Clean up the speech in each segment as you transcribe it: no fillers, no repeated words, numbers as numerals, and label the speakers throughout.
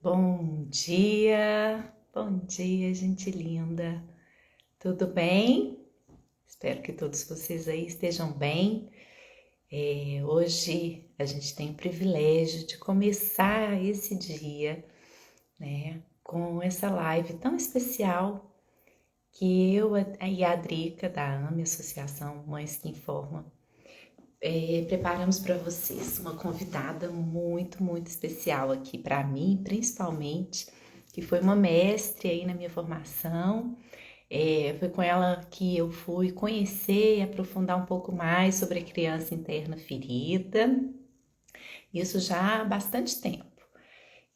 Speaker 1: Bom dia, gente linda. Tudo bem? Espero que todos vocês aí estejam bem. Hoje a gente tem o privilégio de começar esse dia, né, com essa live tão especial que eu e a Drica da AME, Associação Mães que Informam, preparamos para vocês uma convidada muito especial aqui para mim, principalmente, que foi uma mestre aí na minha formação. Foi com ela que eu fui conhecer e aprofundar um pouco mais sobre a criança interna ferida, isso já há bastante tempo.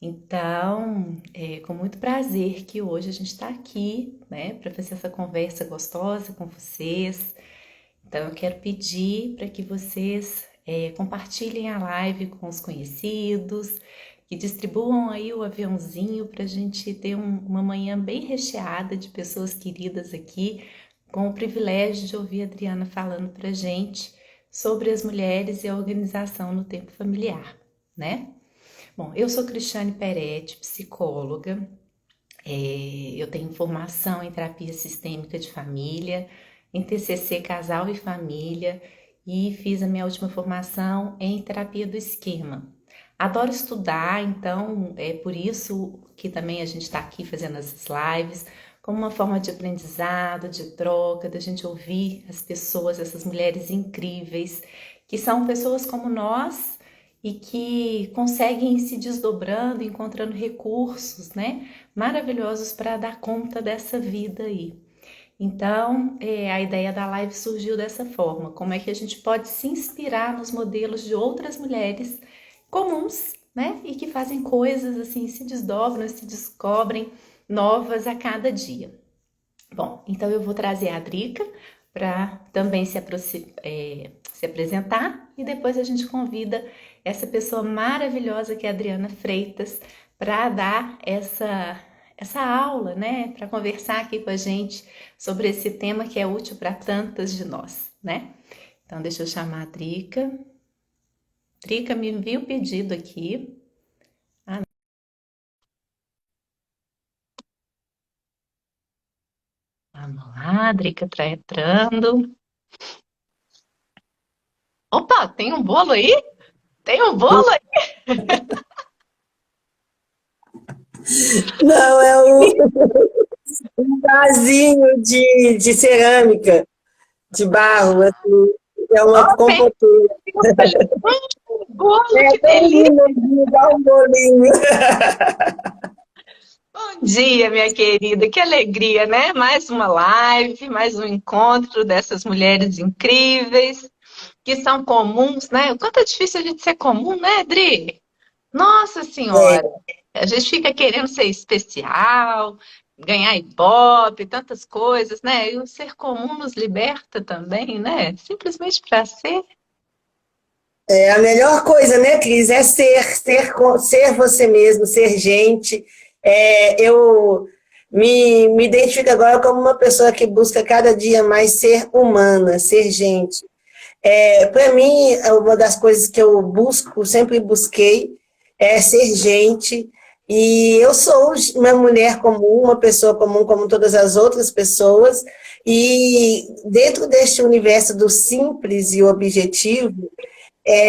Speaker 1: Então, é com muito prazer que hoje a gente está aqui, né, para fazer essa conversa gostosa com vocês. Então, eu quero pedir para que vocês compartilhem a live com os conhecidos, que distribuam aí o aviãozinho para a gente ter uma manhã bem recheada de pessoas queridas aqui, com o privilégio de ouvir a Adriana falando para a gente sobre as mulheres e a organização no tempo familiar, né? Bom, eu sou Cristiane Peretti, psicóloga, eu tenho formação em terapia sistêmica de família, em TCC Casal e Família e fiz a minha última formação em terapia do esquema. Adoro estudar, então é por isso que também a gente está aqui fazendo essas lives, como uma forma de aprendizado, de troca, da gente ouvir as pessoas, essas mulheres incríveis, que são pessoas como nós e que conseguem ir se desdobrando, encontrando recursos, né, maravilhosos para dar conta dessa vida aí. Então, a ideia da live surgiu dessa forma, como é que a gente pode se inspirar nos modelos de outras mulheres comuns, né? E que fazem coisas assim, se desdobram, se descobrem novas a cada dia. Bom, então eu vou trazer a Drica para também se apresentar e depois a gente convida essa pessoa maravilhosa que é a Adriana Freitas para dar essa aula, né? Para conversar aqui com a gente sobre esse tema que é útil para tantas de nós, né? Então, deixa eu chamar a Drica. Drica, me envia o pedido aqui. Vamos lá, a Drica tá entrando. Opa, tem um bolo aí? Tem um bolo aí?
Speaker 2: Não, é um vasinho de cerâmica, de barro, assim, é uma
Speaker 1: Ó, tem
Speaker 2: compoteira.
Speaker 1: um bolo,
Speaker 2: É
Speaker 1: que
Speaker 2: tão
Speaker 1: delícia!
Speaker 2: lindo, assim, dá um bolinho.
Speaker 1: Bom dia, minha querida, que alegria, né? Mais uma live, mais um encontro dessas mulheres incríveis, que são comuns, né? O quanto é difícil a gente ser comum, né, Dri? Nossa
Speaker 2: É,
Speaker 1: Senhora, a gente fica querendo ser especial, ganhar Ibope, tantas coisas, né? E o ser comum nos liberta também, né? Simplesmente para ser.
Speaker 2: é a melhor coisa, né, Cris? É ser você mesmo, ser gente. Eu me identifico agora como uma pessoa que busca cada dia mais ser humana, ser gente. Para mim, uma das coisas que eu busco, sempre busquei, é ser gente. E eu sou uma mulher comum, uma pessoa comum como todas as outras pessoas. E dentro deste universo do simples e objetivo,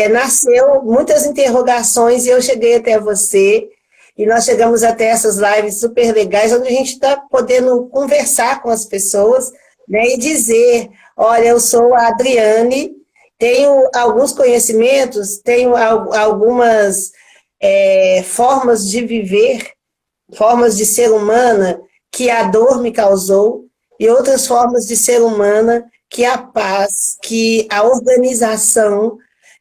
Speaker 2: nasceu muitas interrogações e eu cheguei até você. E nós chegamos até essas lives super legais, onde a gente está podendo conversar com as pessoas, né, e dizer: olha, eu sou a Adriane, tenho alguns conhecimentos, tenho algumas formas de viver, formas de ser humana que a dor me causou, e outras formas de ser humana que a paz, que a organização,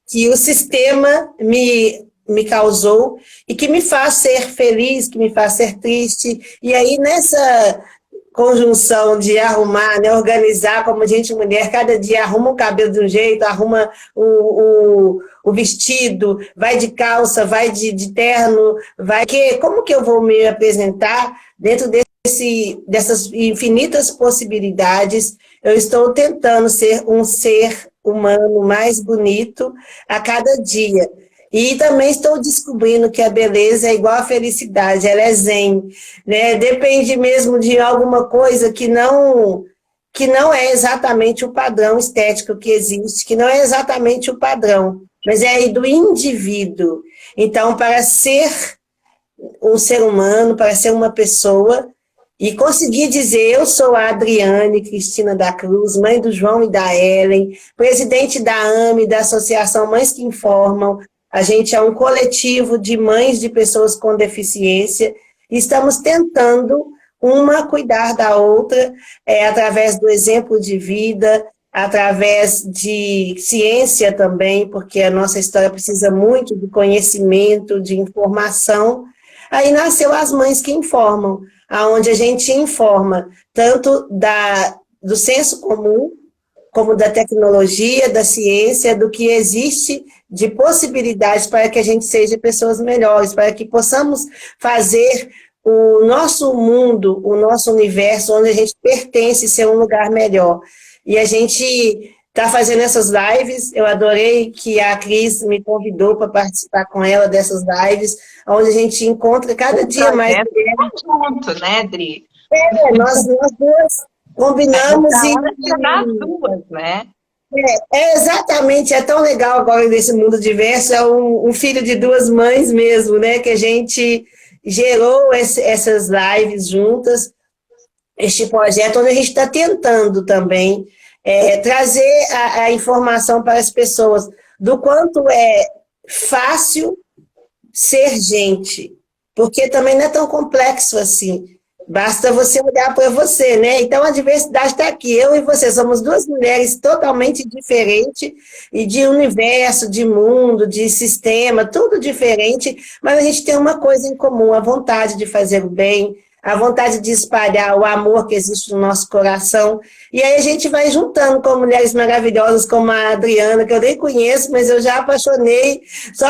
Speaker 2: que o sistema me causou e que me faz ser feliz, que me faz ser triste. E aí, nessa conjunção de arrumar, né, organizar como gente mulher, cada dia arruma o cabelo de um jeito, arruma o vestido, vai de calça, vai de terno, como que eu vou me apresentar dentro dessas infinitas possibilidades? Eu estou tentando ser um ser humano mais bonito a cada dia. E também estou descobrindo que a beleza é igual à felicidade, ela é zen, né? Depende mesmo de alguma coisa que não é exatamente o padrão estético que existe, que não é exatamente o padrão, mas é aí do indivíduo. Então, para ser um ser humano, para ser uma pessoa, e conseguir dizer, eu sou a Adriane Cristina da Cruz, mãe do João e da Ellen, presidente da AME, da Associação Mães que Informam. A gente é um coletivo de mães de pessoas com deficiência, e estamos tentando uma cuidar da outra, através do exemplo de vida, através de ciência também, porque a nossa história precisa muito de conhecimento, de informação. Aí nasceu As Mães que Informam, aonde a gente informa tanto do senso comum, como da tecnologia, da ciência, do que existe de possibilidades para que a gente seja pessoas melhores, para que possamos fazer o nosso mundo, o nosso universo, onde a gente pertence, ser um lugar melhor. E a gente está fazendo essas lives, eu adorei que a Cris me convidou para participar com ela dessas lives, onde a gente encontra cada dia mais mulheres.
Speaker 1: Junto, né, Dri?
Speaker 2: Nós duas combinamos
Speaker 1: nas duas, né?
Speaker 2: Exatamente, é tão legal agora nesse mundo diverso, é um filho de duas mães mesmo, né, que a gente gerou essas lives juntas, este projeto, onde a gente está tentando também trazer a informação para as pessoas do quanto é fácil ser gente, porque também não é tão complexo assim. Basta você olhar para você, né? Então a diversidade está aqui. Eu e você somos duas mulheres totalmente diferentes, e de universo, de mundo, de sistema, tudo diferente, mas a gente tem uma coisa em comum: a vontade de fazer o bem, a vontade de espalhar o amor que existe no nosso coração. E aí a gente vai juntando com mulheres maravilhosas como a Adriana, que eu nem conheço, mas eu já apaixonei só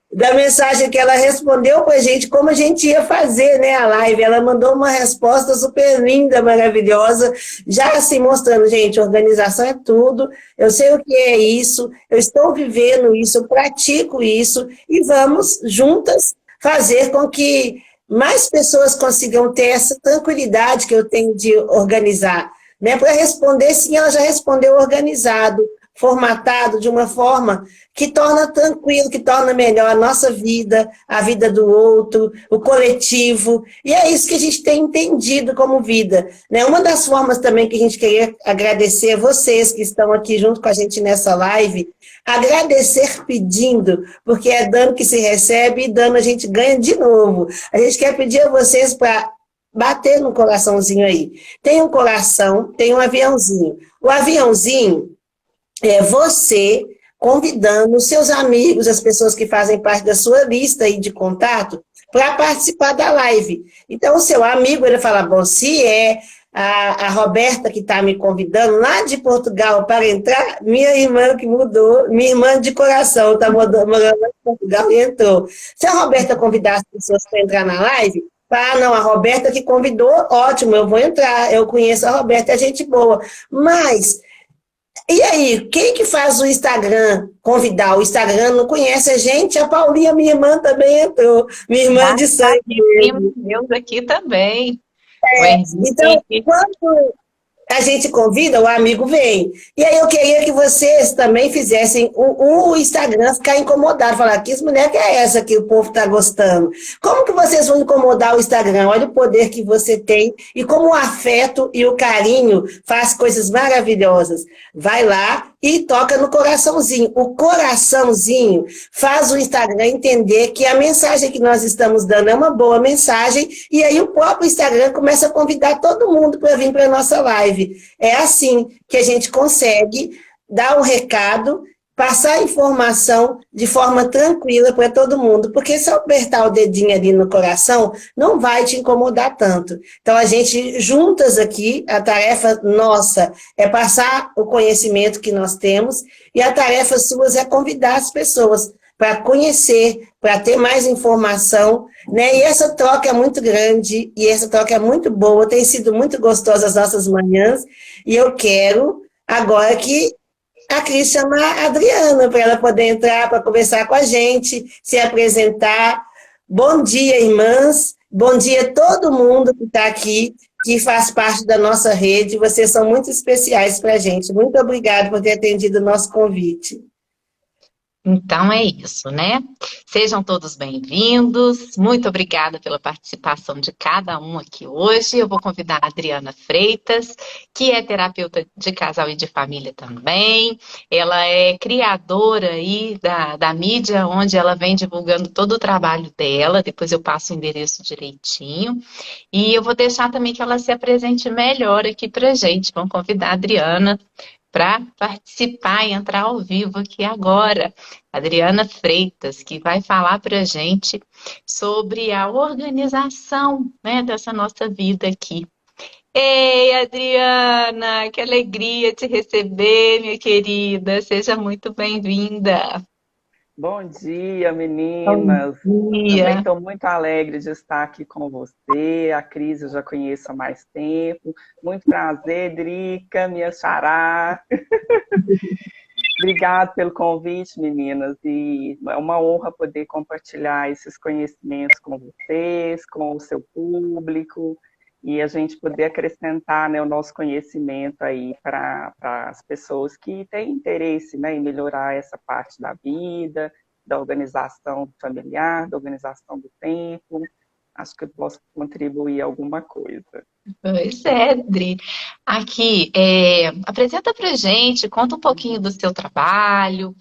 Speaker 2: da mensagem que ela respondeu para a gente, como a gente ia fazer, né, a live. Ela mandou uma resposta super linda, maravilhosa, já assim mostrando, gente, organização é tudo, eu sei o que é isso, eu estou vivendo isso, eu pratico isso, e vamos juntas fazer com que mais pessoas consigam ter essa tranquilidade que eu tenho de organizar, né? Para responder, sim, ela já respondeu organizado, formatado de uma forma que torna tranquilo, que torna melhor a nossa vida, a vida do outro, o coletivo, e é isso que a gente tem entendido como vida, né? Uma das formas também que a gente queria agradecer a vocês que estão aqui junto com a gente nessa live, agradecer pedindo, porque é dando que se recebe e dando a gente ganha de novo. A gente quer pedir a vocês para bater no coraçãozinho aí. Tem um coração, tem um aviãozinho. O aviãozinho é você convidando os seus amigos, as pessoas que fazem parte da sua lista aí de contato, para participar da live. Então, o seu amigo, ele fala, bom, se é a Roberta que está me convidando lá de Portugal para entrar, minha irmã que mudou, minha irmã de coração, está morando lá em Portugal e entrou. Se a Roberta convidar as pessoas para entrar na live, não, a Roberta que convidou, ótimo, eu vou entrar, eu conheço a Roberta, é gente boa. Mas e aí, quem que faz o Instagram convidar? O Instagram não conhece a gente, a Paulinha, minha irmã, também entrou. Minha irmã de sangue.
Speaker 1: Meus aqui também.
Speaker 2: Então, quando a gente convida, o amigo vem. E aí eu queria que vocês também fizessem o Instagram ficar incomodado, falar, que mulher que é essa que o povo está gostando? Como que vocês vão incomodar o Instagram? Olha o poder que você tem e como o afeto e o carinho faz coisas maravilhosas. Vai lá e toca no coraçãozinho. O coraçãozinho faz o Instagram entender que a mensagem que nós estamos dando é uma boa mensagem, e aí o próprio Instagram começa a convidar todo mundo para vir para a nossa live. É assim que a gente consegue dar o recado, passar a informação de forma tranquila para todo mundo, porque se eu apertar o dedinho ali no coração, não vai te incomodar tanto. Então, a gente, juntas aqui, a tarefa nossa é passar o conhecimento que nós temos, e a tarefa sua é convidar as pessoas para conhecer, para ter mais informação, né? E essa troca é muito grande, e essa troca é muito boa, tem sido muito gostosa as nossas manhãs, e eu quero agora que a Cris chamar a Adriana para ela poder entrar, para conversar com a gente, se apresentar. Bom dia, irmãs. Bom dia a todo mundo que está aqui, que faz parte da nossa rede. Vocês são muito especiais para a gente. Muito obrigada por ter atendido o nosso convite.
Speaker 1: Então é isso, né? Sejam todos bem-vindos. Muito obrigada pela participação de cada um aqui hoje. Eu vou convidar a Adriana Freitas, que é terapeuta de casal e de família também. Ela é criadora aí da mídia, onde ela vem divulgando todo o trabalho dela. Depois eu passo o endereço direitinho. E eu vou deixar também que ela se apresente melhor aqui pra gente. Vamos convidar a Adriana para participar e entrar ao vivo aqui agora. Adriana Freitas, que vai falar para a gente sobre a organização, né, dessa nossa vida aqui. Ei, Adriana, que alegria te receber, minha querida. Seja muito bem-vinda.
Speaker 3: Bom dia,
Speaker 1: Bom
Speaker 3: meninas. Também
Speaker 1: dia.
Speaker 3: estou muito alegre de estar aqui com você. A Cris eu já conheço há mais tempo. Muito prazer, Drica, minha xará. Obrigada pelo convite, meninas. E é uma honra poder compartilhar esses conhecimentos com vocês, com o seu público, e a gente poder acrescentar, né, o nosso conhecimento aí para as pessoas que têm interesse, né, em melhorar essa parte da vida, da organização familiar, da organização do tempo. Acho que eu posso contribuir alguma coisa.
Speaker 1: Pois é, Dri. Aqui, apresenta pra gente, conta um pouquinho do seu trabalho,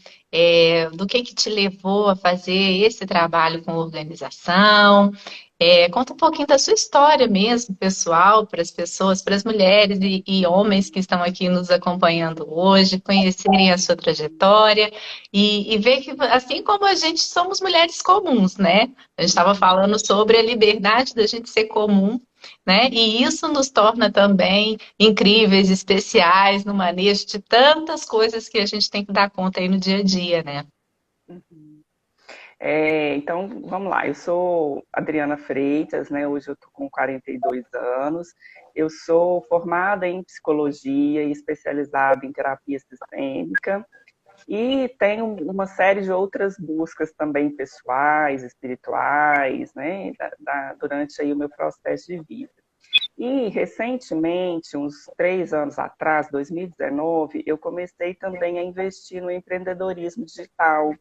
Speaker 1: do que te levou a fazer esse trabalho com organização, conta um pouquinho da sua história mesmo, pessoal, para as pessoas, para as mulheres e homens que estão aqui nos acompanhando hoje, conhecerem a sua trajetória e ver que, assim como a gente, somos mulheres comuns, né? A gente estava falando sobre a liberdade da gente ser comum, né? E isso nos torna também incríveis, especiais no manejo de tantas coisas que a gente tem que dar conta aí no dia a dia, né?
Speaker 3: Então, vamos lá. Eu sou Adriana Freitas, né? Hoje eu estou com 42 anos. Eu sou formada em psicologia e especializada em terapia sistêmica. E tenho uma série de outras buscas também pessoais, espirituais, né? Durante aí o meu processo de vida. E, recentemente, uns 3 anos atrás, 2019, eu comecei também a investir no empreendedorismo digital,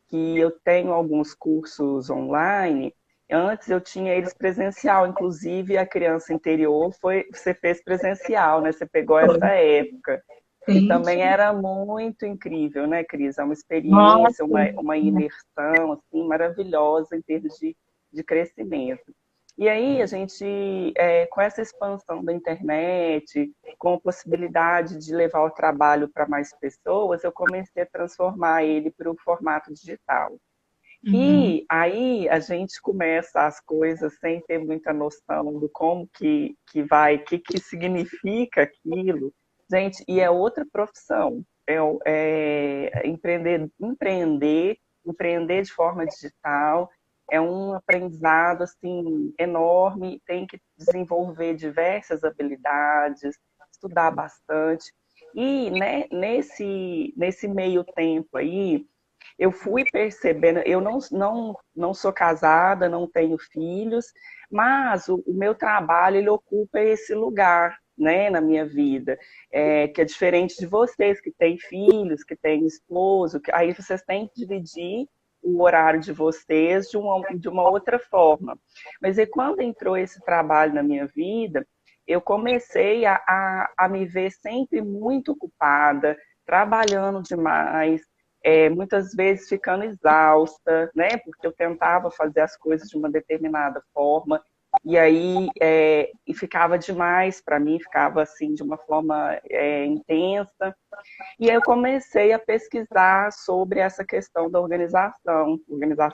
Speaker 3: que eu tenho alguns cursos online. Antes eu tinha eles presencial, inclusive a criança interior você fez presencial, né? Você pegou essa época. E
Speaker 1: Sim.
Speaker 3: também era muito incrível, né, Cris? É uma experiência,
Speaker 1: Nossa.
Speaker 3: uma imersão assim, maravilhosa em termos de crescimento. E aí a gente, com essa expansão da internet, com a possibilidade de levar o trabalho para mais pessoas, eu comecei a transformar ele para o formato digital.
Speaker 1: Uhum.
Speaker 3: E aí a gente começa as coisas sem ter muita noção do como que vai, que significa aquilo. Gente, e é outra profissão. Empreender de forma digital é um aprendizado assim enorme, tem que desenvolver diversas habilidades, estudar bastante. E né, nesse meio tempo aí, eu fui percebendo, eu não sou casada, não tenho filhos, mas o meu trabalho ele ocupa esse lugar, né, na minha vida, que é diferente de vocês que têm filhos, que têm esposo, aí vocês têm que dividir o horário de vocês de uma outra forma. Mas e quando entrou esse trabalho na minha vida, eu comecei a me ver sempre muito ocupada, trabalhando demais, muitas vezes ficando exausta, né? Porque eu tentava fazer as coisas de uma determinada forma e aí e ficava demais para mim, ficava assim de uma forma intensa. E aí eu comecei a pesquisar sobre essa questão da organização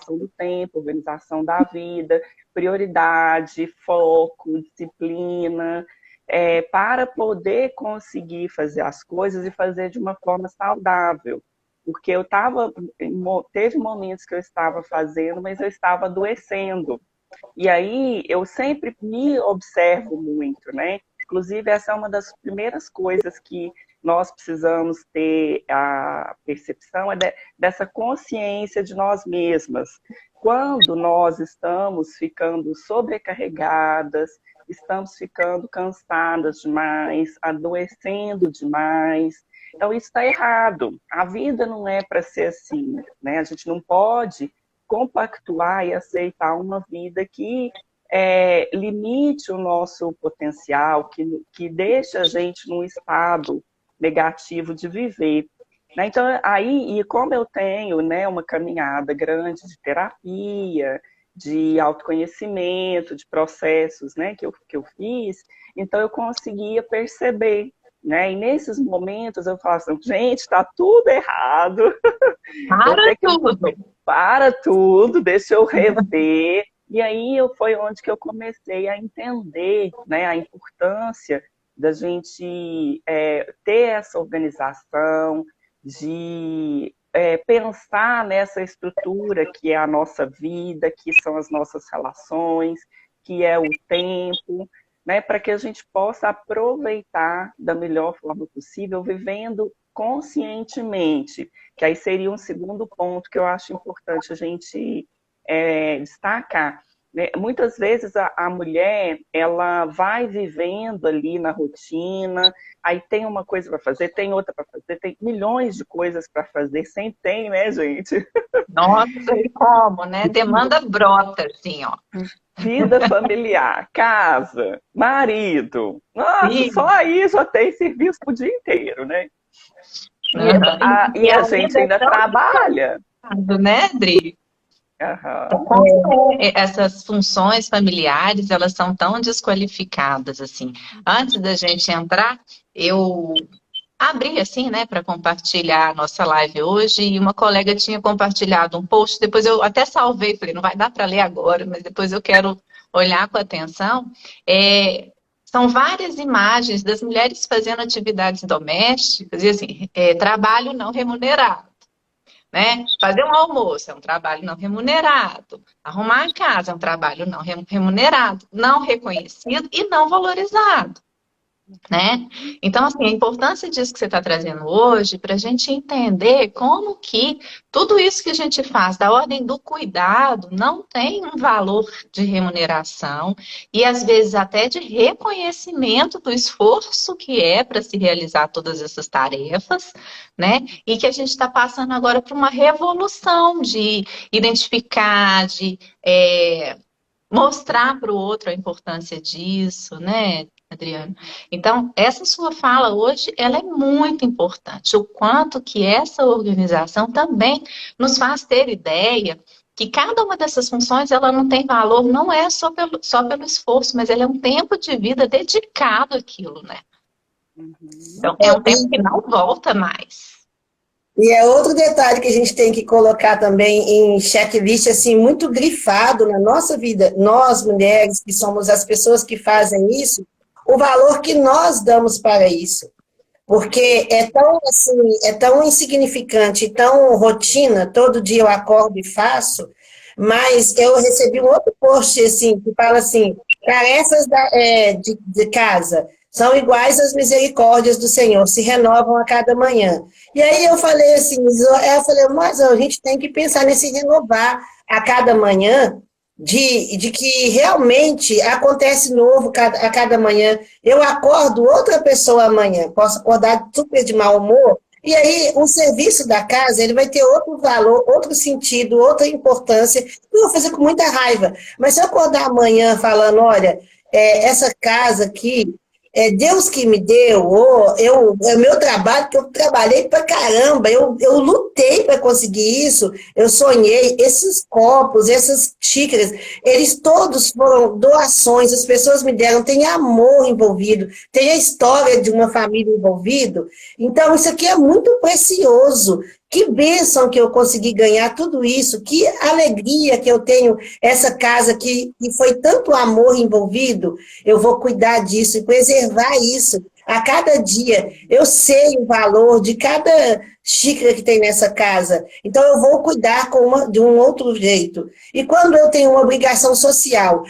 Speaker 3: do tempo, organização da vida, prioridade, foco, disciplina, para poder conseguir fazer as coisas e fazer de uma forma saudável. Porque teve momentos que eu estava fazendo, mas eu estava adoecendo. E aí eu sempre me observo muito, né? Inclusive, essa é uma das primeiras coisas nós precisamos ter a percepção dessa consciência de nós mesmas. Quando nós estamos ficando sobrecarregadas, estamos ficando cansadas demais, adoecendo demais, então isso está errado. A vida não é para ser assim, né? A gente não pode compactuar e aceitar uma vida que limite o nosso potencial, que deixe a gente num estado negativo de viver. Né? Então, aí, e como eu tenho, né, uma caminhada grande de terapia, de autoconhecimento, de processos, né, que eu fiz, então eu conseguia perceber. Né? E nesses momentos eu falo assim, gente, está tudo errado.
Speaker 4: Para tudo.
Speaker 3: Para tudo, deixa eu rever. E aí foi onde que eu comecei a entender, né, a importância da gente ter essa organização, de pensar nessa estrutura que é a nossa vida, que são as nossas relações, que é o tempo, né, para que a gente possa aproveitar da melhor forma possível, vivendo conscientemente, que aí seria um segundo ponto que eu acho importante a gente destacar. Né? Muitas vezes a mulher, ela vai vivendo ali na rotina, aí tem uma coisa para fazer, tem outra para fazer, tem milhões de coisas para fazer, sempre tem, né, gente?
Speaker 4: Nossa, e como, né? Demanda brota, assim, ó.
Speaker 3: Vida familiar, casa, marido. Nossa,
Speaker 4: Sim.
Speaker 3: só aí já tem serviço pro dia inteiro, né?
Speaker 4: Uhum.
Speaker 3: E a gente ainda trabalha.
Speaker 4: Né, Dri?
Speaker 3: Uhum.
Speaker 4: Essas funções familiares, elas são tão desqualificadas, assim. Antes da gente entrar, eu abri, assim, né, para compartilhar a nossa live hoje, e uma colega tinha compartilhado um post, depois eu até salvei, falei, não vai dar para ler agora, mas depois eu quero olhar com atenção. São várias imagens das mulheres fazendo atividades domésticas, e assim, trabalho não remunerado. Né? Fazer um almoço é um trabalho não remunerado. Arrumar a casa é um trabalho não remunerado, não reconhecido e não valorizado. Né? Então, assim, a importância disso que você está trazendo hoje, para a gente entender como que tudo isso que a gente faz, da ordem do cuidado, não tem um valor de remuneração e, às vezes, até de reconhecimento do esforço que é para se realizar todas essas tarefas, né? E que a gente está passando agora por uma revolução de identificar, de mostrar para o outro a importância disso, né, Adriano? Então, essa sua fala hoje, ela é muito importante. O quanto que essa organização também nos faz ter ideia que cada uma dessas funções, ela não tem valor, não é só pelo esforço, mas ela é um tempo de vida dedicado àquilo, né? Então, é um tempo que não volta mais.
Speaker 2: E é outro detalhe que a gente tem que colocar também em checklist, assim, muito grifado na nossa vida, nós mulheres, que somos as pessoas que fazem isso, o valor que nós damos para isso. Porque é tão, assim, é tão insignificante, tão rotina, todo dia eu acordo e faço, mas eu recebi um outro post, assim, que fala assim, tarefas de casa são iguais às misericórdias do Senhor, se renovam a cada manhã. E aí eu falei assim, mas a gente tem que pensar nesse renovar a cada manhã, de que realmente acontece novo a cada manhã. Eu acordo outra pessoa amanhã, posso acordar super de mau humor, e aí o serviço da casa ele vai ter outro valor, outro sentido, outra importância, que eu vou fazer com muita raiva. Mas se eu acordar amanhã falando, olha, essa casa aqui, Deus que me deu, é o meu trabalho, que eu trabalhei pra caramba, eu lutei para conseguir isso, eu sonhei, esses copos, essas xícaras, eles todos foram doações, as pessoas me deram, tem amor envolvido, tem a história de uma família envolvida, então isso aqui é muito precioso. Que bênção que eu consegui ganhar tudo isso, que alegria que eu tenho essa casa que foi tanto amor envolvido, eu vou cuidar disso e preservar isso. A cada dia eu sei o valor de cada xícara que tem nessa casa. Então eu vou cuidar de um outro jeito. E quando eu tenho uma obrigação social,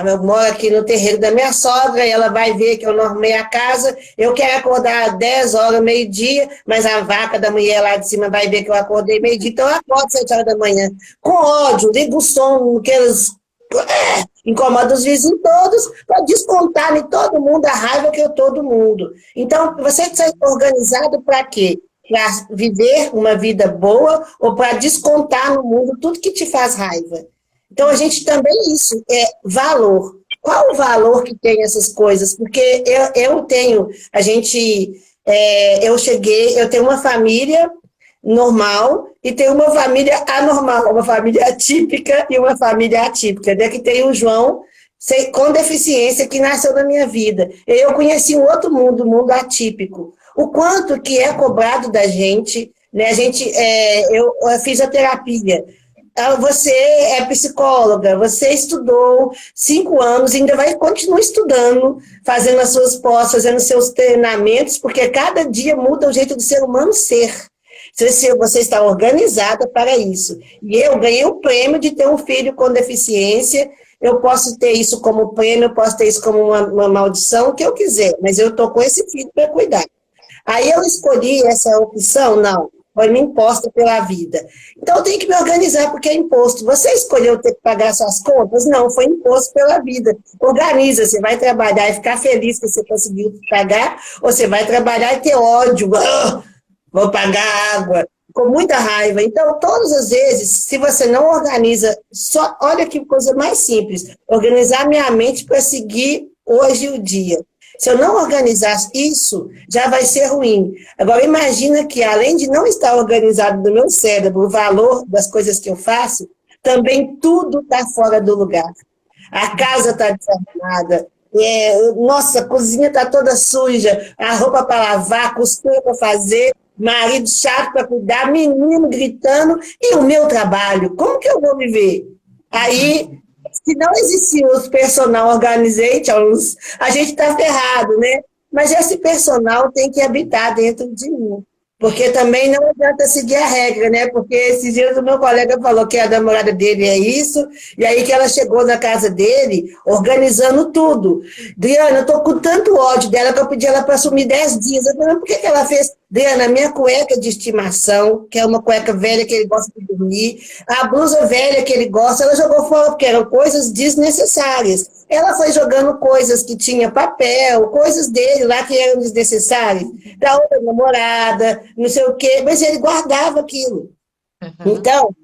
Speaker 2: eu moro aqui no terreiro da minha sogra, e ela vai ver que eu não arrumei a casa, eu quero acordar às 10 horas, meio-dia, mas a vaca da mulher lá de cima vai ver que eu acordei meio-dia, então eu acordo 7 horas da manhã, com ódio, ligo o som, aqueles incomoda os vizinhos todos, para descontar em todo mundo a raiva que eu todo mundo. Então, você está organizado para quê? Para viver uma vida boa ou para descontar no mundo tudo que te faz raiva? Então, a gente também, isso é valor. Qual o valor que tem essas coisas? Porque eu tenho, eu tenho uma família normal e tem uma família anormal, uma família atípica e uma família atípica, né? Que tem o João com deficiência que nasceu na minha vida. Eu conheci um outro mundo, um mundo atípico. O quanto que é cobrado da gente, né? Eu fiz a terapia. Você é psicóloga, você estudou 5 anos, ainda vai continuar estudando, fazendo as suas pós, fazendo seus treinamentos, porque cada dia muda o jeito do ser humano ser. Você está organizada para isso. E eu ganhei o prêmio de ter um filho com deficiência. Eu posso ter isso como prêmio, eu posso ter isso como uma maldição, o que eu quiser, mas eu estou com esse filho para cuidar. Aí eu escolhi essa opção? Não. Foi me imposta pela vida. Então eu tenho que me organizar porque é imposto. Você escolheu ter que pagar suas contas? Não, foi imposto pela vida. Organiza, você vai trabalhar e ficar feliz que você conseguiu pagar, ou você vai trabalhar e ter ódio. Vou pagar água, com muita raiva. Então, todas as vezes, se você não organiza, olha que coisa mais simples, organizar minha mente para seguir hoje o dia. Se eu não organizar isso, já vai ser ruim. Agora, imagina que, além de não estar organizado no meu cérebro, o valor das coisas que eu faço, também tudo está fora do lugar. A casa está desarrumada, nossa, a cozinha está toda suja, a roupa para lavar, costura para fazer, marido chato para cuidar, menino gritando, e o meu trabalho, como que eu vou viver? Aí, se não existir os personal organizations, a gente está ferrado, né? Mas esse personal tem que habitar dentro de mim. Porque também não adianta seguir a regra, né? Porque esses dias o meu colega falou que a namorada dele é isso, e aí que ela chegou na casa dele organizando tudo. Diana, eu tô com tanto ódio dela que eu pedi ela para assumir 10 dias. Eu falei, por que ela fez? Diana, a minha cueca de estimação, que é uma cueca velha que ele gosta de dormir, a blusa velha que ele gosta, ela jogou fora porque eram coisas desnecessárias. Ela foi jogando coisas que tinha papel, coisas dele lá que eram desnecessárias, da outra namorada, não sei o quê, mas ele guardava aquilo. Então,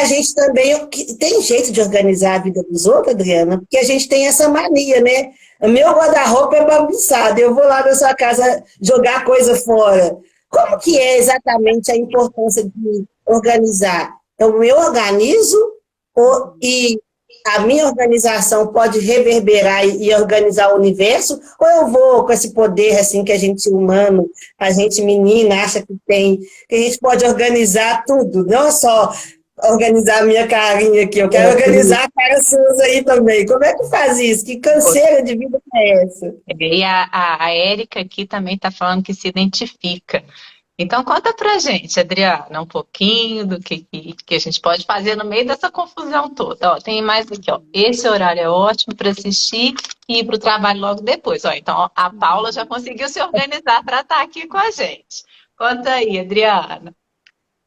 Speaker 2: a gente também tem jeito de organizar a vida dos outros, Adriana, porque a gente tem essa mania, né? O meu guarda-roupa é bagunçado, eu vou lá na sua casa jogar coisa fora. Como que é exatamente a importância de organizar? Então, eu organizo e a minha organização pode reverberar e organizar o universo, ou eu vou com esse poder assim que a gente humano, a gente menina acha que tem, que a gente pode organizar tudo, não só organizar a minha carinha aqui, eu quero organizar a cara suas aí também. Como é que faz isso? Que canseira de vida é essa?
Speaker 4: E a Érica aqui também está falando que se identifica. Então, conta pra gente, Adriana, um pouquinho do que a gente pode fazer no meio dessa confusão toda. Ó, tem mais aqui, ó. Esse horário é ótimo para assistir e ir para o trabalho logo depois. Ó, então, a Paula já conseguiu se organizar para estar aqui com a gente. Conta aí, Adriana.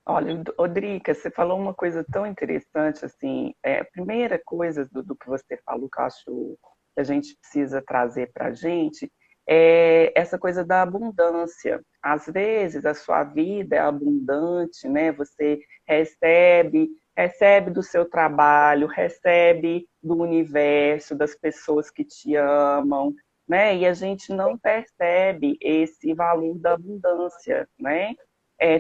Speaker 3: Olha, Odrica, você falou uma coisa tão interessante, assim, a primeira coisa do que você falou que eu acho que a gente precisa trazer para a gente é essa coisa da abundância. Às vezes a sua vida é abundante, né? Você recebe do seu trabalho, recebe do universo, das pessoas que te amam, né? E a gente não percebe esse valor da abundância, né?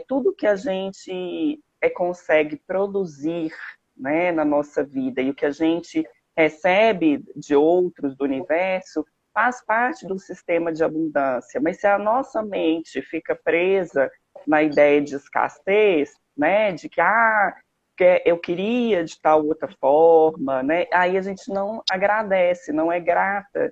Speaker 3: Tudo que a gente consegue produzir, né, na nossa vida e o que a gente recebe de outros do universo faz parte do sistema de abundância. Mas se a nossa mente fica presa na ideia de escassez, né, de que eu queria de tal outra forma, né, aí a gente não agradece, não é grata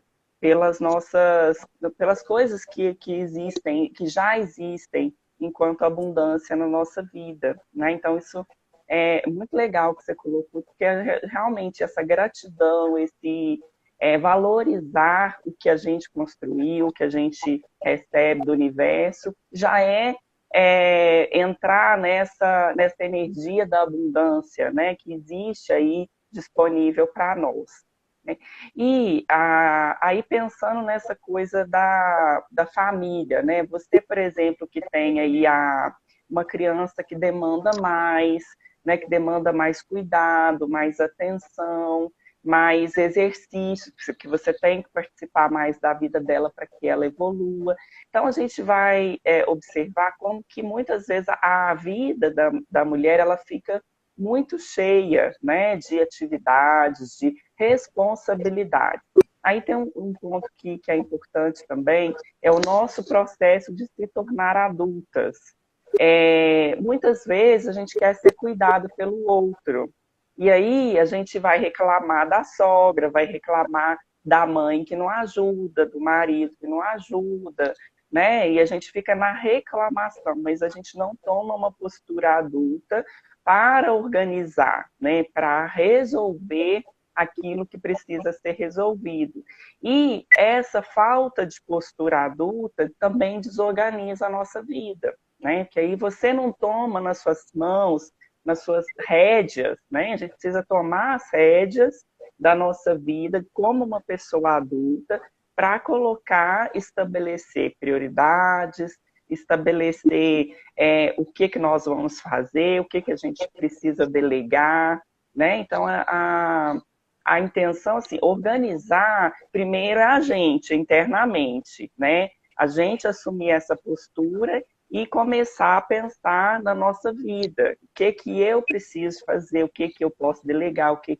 Speaker 3: pelas coisas que existem, que já existem enquanto abundância na nossa vida, né? Então isso é muito legal que você colocou, porque realmente essa gratidão, esse valorizar o que a gente construiu, o que a gente recebe do universo, já entrar nessa energia da abundância, né, que existe aí disponível para nós. Né? E aí pensando nessa coisa da família, né, você, por exemplo, que tem aí uma criança que demanda mais, né, que demanda mais cuidado, mais atenção, mais exercício, que você tem que participar mais da vida dela para que ela evolua. Então, a gente vai observar como que muitas vezes a vida da mulher ela fica muito cheia, né, de atividades, de responsabilidades. Aí tem um ponto que é importante também, é o nosso processo de se tornar adultas. Muitas vezes a gente quer ser cuidado pelo outro, e aí a gente vai reclamar da sogra, vai reclamar da mãe que não ajuda, do marido que não ajuda, né? E a gente fica na reclamação, mas a gente não toma uma postura adulta para organizar, né? Para resolver aquilo que precisa ser resolvido. E essa falta de postura adulta também desorganiza a nossa vida, né? Que aí você não toma nas suas mãos, nas suas rédeas, né? A gente precisa tomar as rédeas da nossa vida como uma pessoa adulta para colocar, estabelecer prioridades, estabelecer o que nós vamos fazer, o que a gente precisa delegar, né? Então, a intenção, assim, organizar primeiro é a gente, internamente, né? A gente assumir essa postura e começar a pensar na nossa vida. O que eu preciso fazer, o que eu posso delegar, o que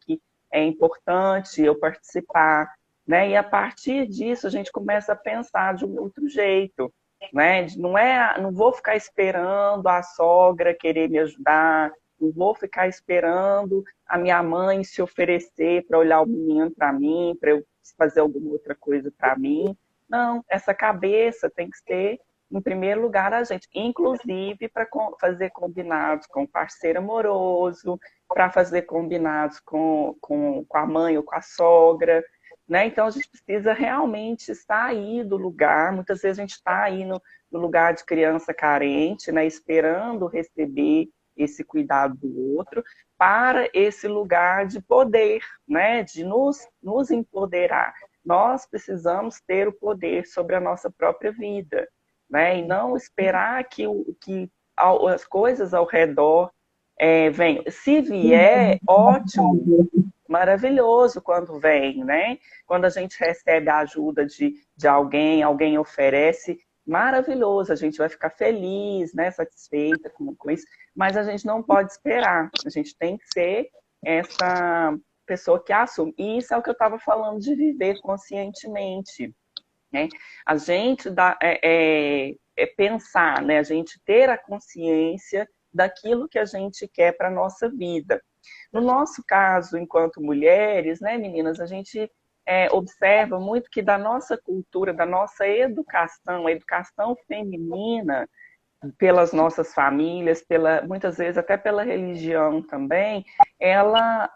Speaker 3: é importante eu participar, né? E a partir disso a gente começa a pensar de um outro jeito, né? Não vou ficar esperando a sogra querer me ajudar, não vou ficar esperando a minha mãe se oferecer para olhar o menino para mim, para eu fazer alguma outra coisa para mim. Não, essa cabeça tem que ser em primeiro lugar a gente, inclusive para fazer combinados com o parceiro amoroso, para fazer combinados com a mãe ou com a sogra, né? Então a gente precisa realmente sair do lugar, muitas vezes a gente está aí no lugar de criança carente, né? Esperando receber esse cuidado do outro, para esse lugar de poder, né? De nos empoderar. Nós precisamos ter o poder sobre a nossa própria vida, né? E não esperar que as coisas ao redor venham. Se vier, ótimo, maravilhoso quando vem, né? Quando a gente recebe a ajuda de alguém oferece, maravilhoso, a gente vai ficar feliz, né? Satisfeita com isso, mas a gente não pode esperar, a gente tem que ser essa pessoa que assume. E isso é o que eu estava falando de viver conscientemente. Né? A gente pensar, né? A gente ter a consciência daquilo que a gente quer para a nossa vida. No nosso caso, enquanto mulheres, né, meninas, a gente observa muito que da nossa cultura, da nossa educação, a educação feminina, pelas nossas famílias, muitas vezes até pela religião também, ela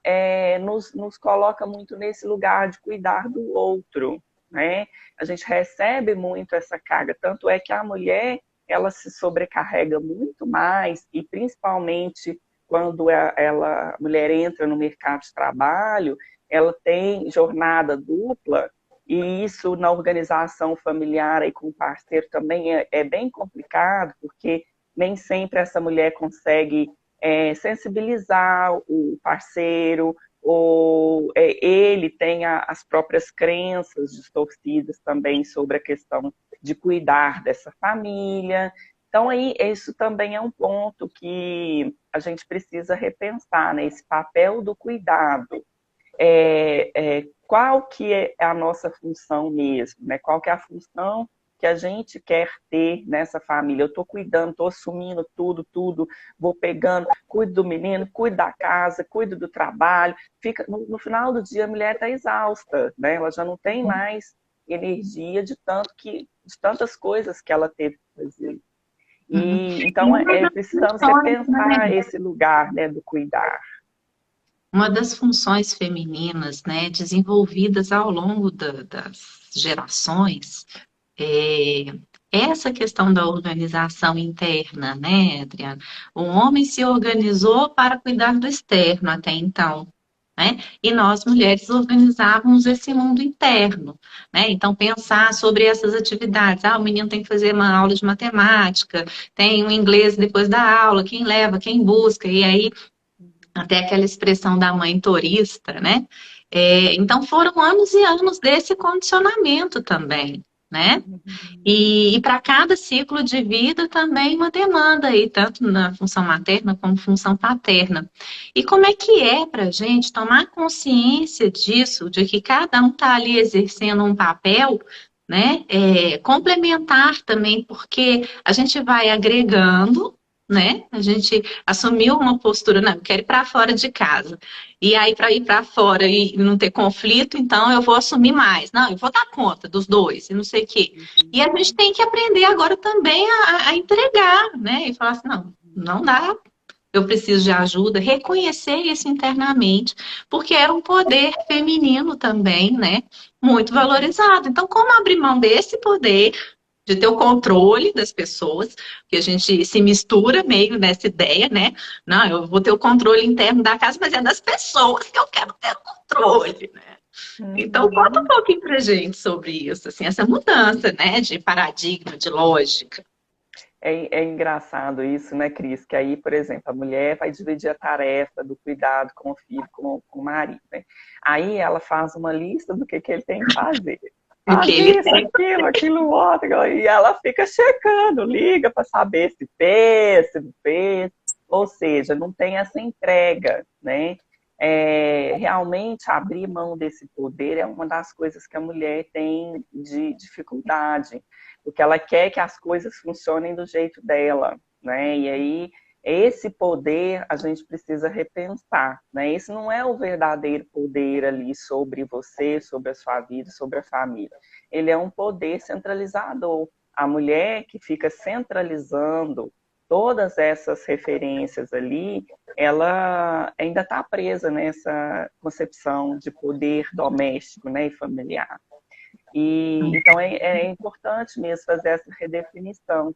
Speaker 3: nos coloca muito nesse lugar de cuidar do outro, né? A gente recebe muito essa carga, tanto é que a mulher ela se sobrecarrega muito mais, e principalmente quando a mulher entra no mercado de trabalho, ela tem jornada dupla, e isso na organização familiar e com o parceiro também é bem complicado, porque nem sempre essa mulher consegue sensibilizar o parceiro, ou ele tem as próprias crenças distorcidas também sobre a questão de cuidar dessa família. Então, aí, isso também é um ponto que a gente precisa repensar, né? Esse papel do cuidado. Qual que é a nossa função mesmo, né? Qual que é a função que a gente quer ter nessa família? Eu estou cuidando, estou assumindo tudo, vou pegando, cuido do menino, cuido da casa, cuido do trabalho. No final do dia, a mulher está exausta, né? Ela já não tem mais energia de tantas coisas que ela teve que fazer.
Speaker 4: Uhum.
Speaker 3: E então precisamos repensar esse lugar, né, do cuidar.
Speaker 4: Uma das funções femininas, né, desenvolvidas ao longo das gerações, é essa questão da organização interna, né, Adriana? O homem se organizou para cuidar do externo até então, né? E nós, mulheres, organizávamos esse mundo interno, né? Então, pensar sobre essas atividades. O menino tem que fazer uma aula de matemática, tem o inglês depois da aula, quem leva, quem busca, e aí até aquela expressão da mãe torista, né? Então, foram anos e anos desse condicionamento também, né? E para cada ciclo de vida também uma demanda aí, tanto na função materna como função paterna. E como é que para a gente tomar consciência disso, de que cada um está ali exercendo um papel, né? Complementar também, porque a gente vai agregando, né? A gente assumiu uma postura, não, eu quero ir para fora de casa. E aí, para ir para fora e não ter conflito, então eu vou assumir mais. Não, eu vou dar conta dos dois, e não sei o quê. E a gente tem que aprender agora também a entregar, né? E falar assim, não dá, eu preciso de ajuda, reconhecer isso internamente, porque era um poder feminino também, né? Muito valorizado. Então, como abrir mão desse poder de ter o controle das pessoas, que a gente se mistura meio nessa ideia, né? Não, eu vou ter o controle interno da casa, mas é das pessoas que eu quero ter o controle, né? Então, conta um pouquinho pra gente sobre isso, assim, essa mudança, né, de paradigma, de lógica.
Speaker 3: É engraçado isso, né, Cris? Que aí, por exemplo, a mulher vai dividir a tarefa do cuidado com o filho, com o marido, né? Aí ela faz uma lista do que ele tem que fazer. Faz isso, aquilo outro. E ela fica checando, liga para saber se fez, se não fez. Ou seja, não tem essa entrega, né? Realmente, abrir mão desse poder é uma das coisas que a mulher tem de dificuldade, porque ela quer que as coisas funcionem do jeito dela, né? E aí, esse poder a gente precisa repensar, né? Esse não é o verdadeiro poder ali sobre você, sobre a sua vida, sobre a família. Ele é um poder centralizador. A mulher que fica centralizando todas essas referências ali, ela ainda está presa nessa concepção de poder doméstico, né, e familiar. Então é importante mesmo fazer essa redefinição.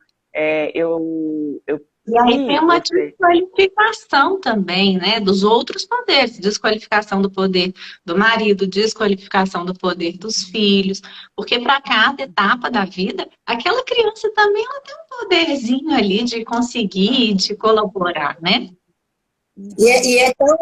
Speaker 4: E aí tem uma desqualificação também, né, dos outros poderes, desqualificação do poder do marido, desqualificação do poder dos filhos, porque para cada etapa da vida, aquela criança também ela tem um poderzinho ali de conseguir, de colaborar, né?
Speaker 2: E é tão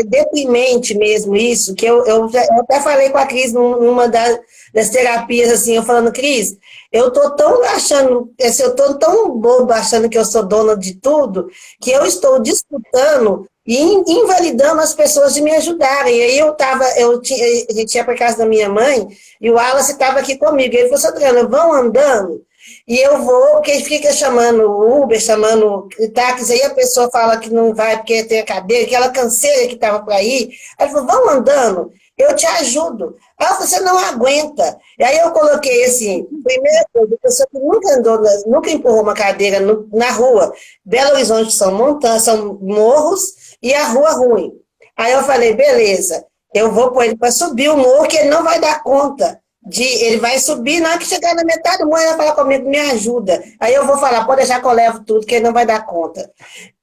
Speaker 2: deprimente mesmo isso, que eu até falei com a Cris numa das terapias, assim, eu falando, Cris, eu tô tão achando, eu tô tão bobo achando que eu sou dona de tudo, que eu estou disputando e invalidando as pessoas de me ajudarem. E aí a gente ia para casa da minha mãe, e o Wallace estava aqui comigo, e ele falou, Adriana, vão andando, e eu vou, porque fica chamando Uber, chamando táxi, aí a pessoa fala que não vai porque tem a cadeira, aquela canseira que estava por aí. Aí ele falou, vão andando, eu te ajudo. Aí você não aguenta. E aí eu coloquei assim, primeira coisa, a pessoa que nunca andou, nunca empurrou uma cadeira na rua. Belo Horizonte são montanhas, são morros e a rua ruim. Aí eu falei, beleza, eu vou pôr ele para subir o morro, que ele não vai dar conta. Ele vai subir, na hora que chegar na metade do morro, ele vai falar comigo, me ajuda. Aí eu vou falar, pode deixar que eu levo tudo, que ele não vai dar conta.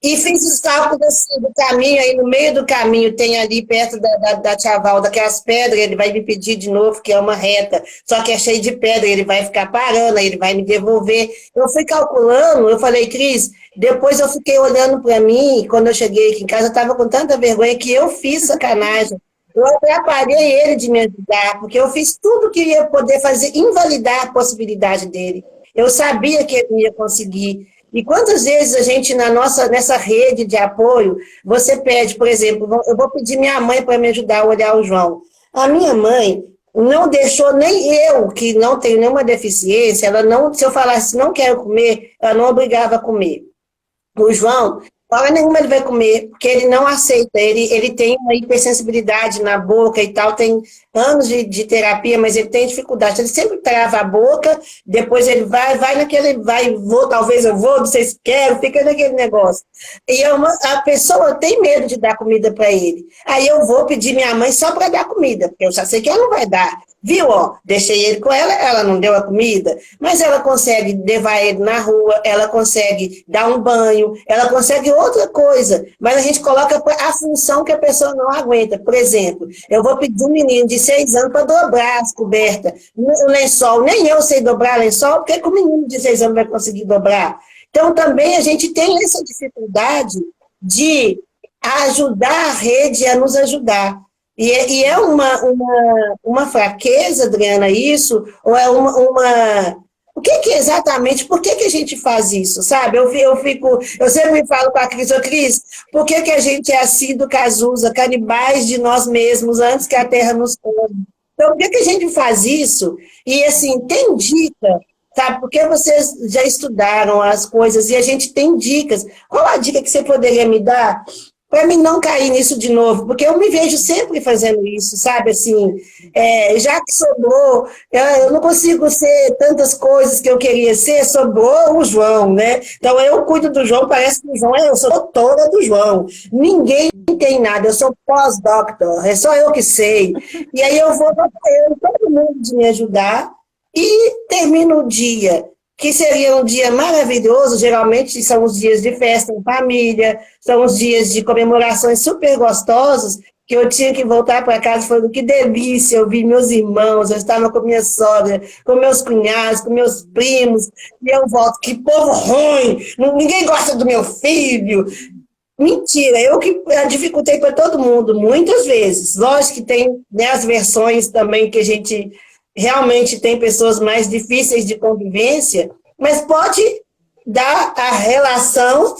Speaker 2: E fiz os cálculos assim, do caminho, aí no meio do caminho tem ali, perto da Tia Valda, aquelas pedras, ele vai me pedir de novo, que é uma reta, só que é cheio de pedra, ele vai ficar parando, aí ele vai me devolver. Eu fui calculando, eu falei, Cris, depois eu fiquei olhando para mim, e quando eu cheguei aqui em casa, eu estava com tanta vergonha que eu fiz sacanagem. Eu atrapalhei ele de me ajudar, porque eu fiz tudo que ia poder fazer, invalidar a possibilidade dele. Eu sabia que ele ia conseguir. E quantas vezes a gente, nessa rede de apoio, você pede, por exemplo, eu vou pedir minha mãe para me ajudar a olhar o João. A minha mãe não deixou nem eu, que não tenho nenhuma deficiência, ela não, se eu falasse não quero comer, ela não obrigava a comer. O João, hora nenhuma ele vai comer, porque ele não aceita. Ele tem uma hipersensibilidade na boca e tal, tem anos de terapia, mas ele tem dificuldade. Ele sempre trava a boca, depois ele vai naquele, vou, talvez eu vou, não sei se quero, fica naquele negócio. E a pessoa tem medo de dar comida para ele. Aí eu vou pedir minha mãe só para dar comida, porque eu já sei que ela não vai dar. Viu, ó, deixei ele com ela não deu a comida, mas ela consegue levar ele na rua, ela consegue dar um banho, ela consegue outra coisa, mas a gente coloca a função que a pessoa não aguenta. Por exemplo, eu vou pedir um menino de 6 anos para dobrar as cobertas, o lençol, nem eu sei dobrar lençol, porque que o menino de 6 anos vai conseguir dobrar? Então, também a gente tem essa dificuldade de ajudar a rede a nos ajudar. E é uma fraqueza, Adriana, isso? Ou é o que é exatamente, por que a gente faz isso, sabe? Eu sempre falo com a Cris, ô Cris, por que a gente é assíduo Cazuza, canibais de nós mesmos antes que a terra nos come? Então, por que a gente faz isso? E, assim, tem dica, sabe? Porque vocês já estudaram as coisas e a gente tem dicas. Qual a dica que você poderia me dar para mim não cair nisso de novo, porque eu me vejo sempre fazendo isso, sabe, assim, já que sobrou, eu não consigo ser tantas coisas que eu queria ser, sobrou o João, né, então eu cuido do João, parece que o João, eu sou doutora do João, ninguém tem nada, eu sou pós-doctor, é só eu que sei, e aí eu vou todo mundo de me ajudar, e termino o dia, que seria um dia maravilhoso, geralmente são os dias de festa em família, são os dias de comemorações super gostosos, que eu tinha que voltar para casa falando que delícia, eu vi meus irmãos, eu estava com minha sogra, com meus cunhados, com meus primos, e eu volto, que povo ruim, ninguém gosta do meu filho. Mentira, eu que dificultei para todo mundo, muitas vezes. Lógico que tem, né, as versões também que a gente realmente tem pessoas mais difíceis de convivência, mas pode dar a relação,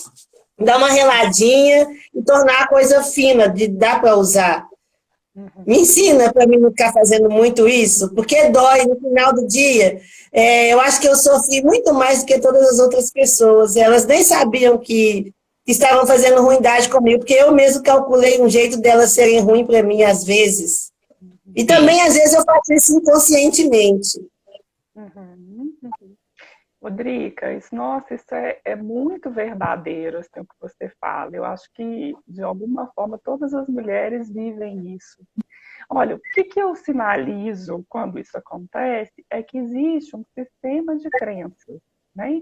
Speaker 2: dar uma reladinha e tornar a coisa fina, de dar para usar. Me ensina para mim não ficar fazendo muito isso, porque dói no final do dia. Eu acho que eu sofri muito mais do que todas as outras pessoas. Elas nem sabiam que estavam fazendo ruindade comigo, porque eu mesmo calculei um jeito delas serem ruins para mim às vezes. E também, às vezes, eu faço isso inconscientemente.
Speaker 3: Rodriga, nossa, isso é muito verdadeiro, assim, o que você fala. Eu acho que, de alguma forma, todas as mulheres vivem isso. Olha, o que eu sinalizo quando isso acontece é que existe um sistema de crenças, né?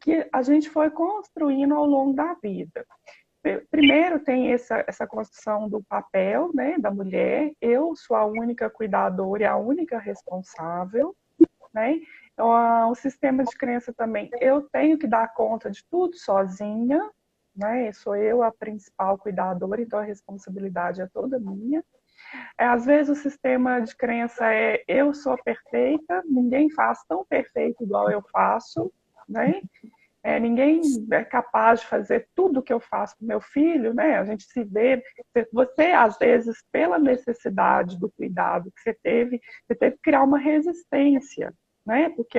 Speaker 3: Que a gente foi construindo ao longo da vida. Primeiro tem essa construção do papel, né, da mulher, eu sou a única cuidadora e a única responsável, né? O sistema de crença também, eu tenho que dar conta de tudo sozinha, né? Sou eu a principal cuidadora, então a responsabilidade é toda minha. Às vezes o sistema de crença é eu sou perfeita, ninguém faz tão perfeito igual eu faço, né? Ninguém é capaz de fazer tudo que eu faço com meu filho, né? A gente se vê, você às vezes pela necessidade do cuidado que você teve que criar uma resistência, né? Porque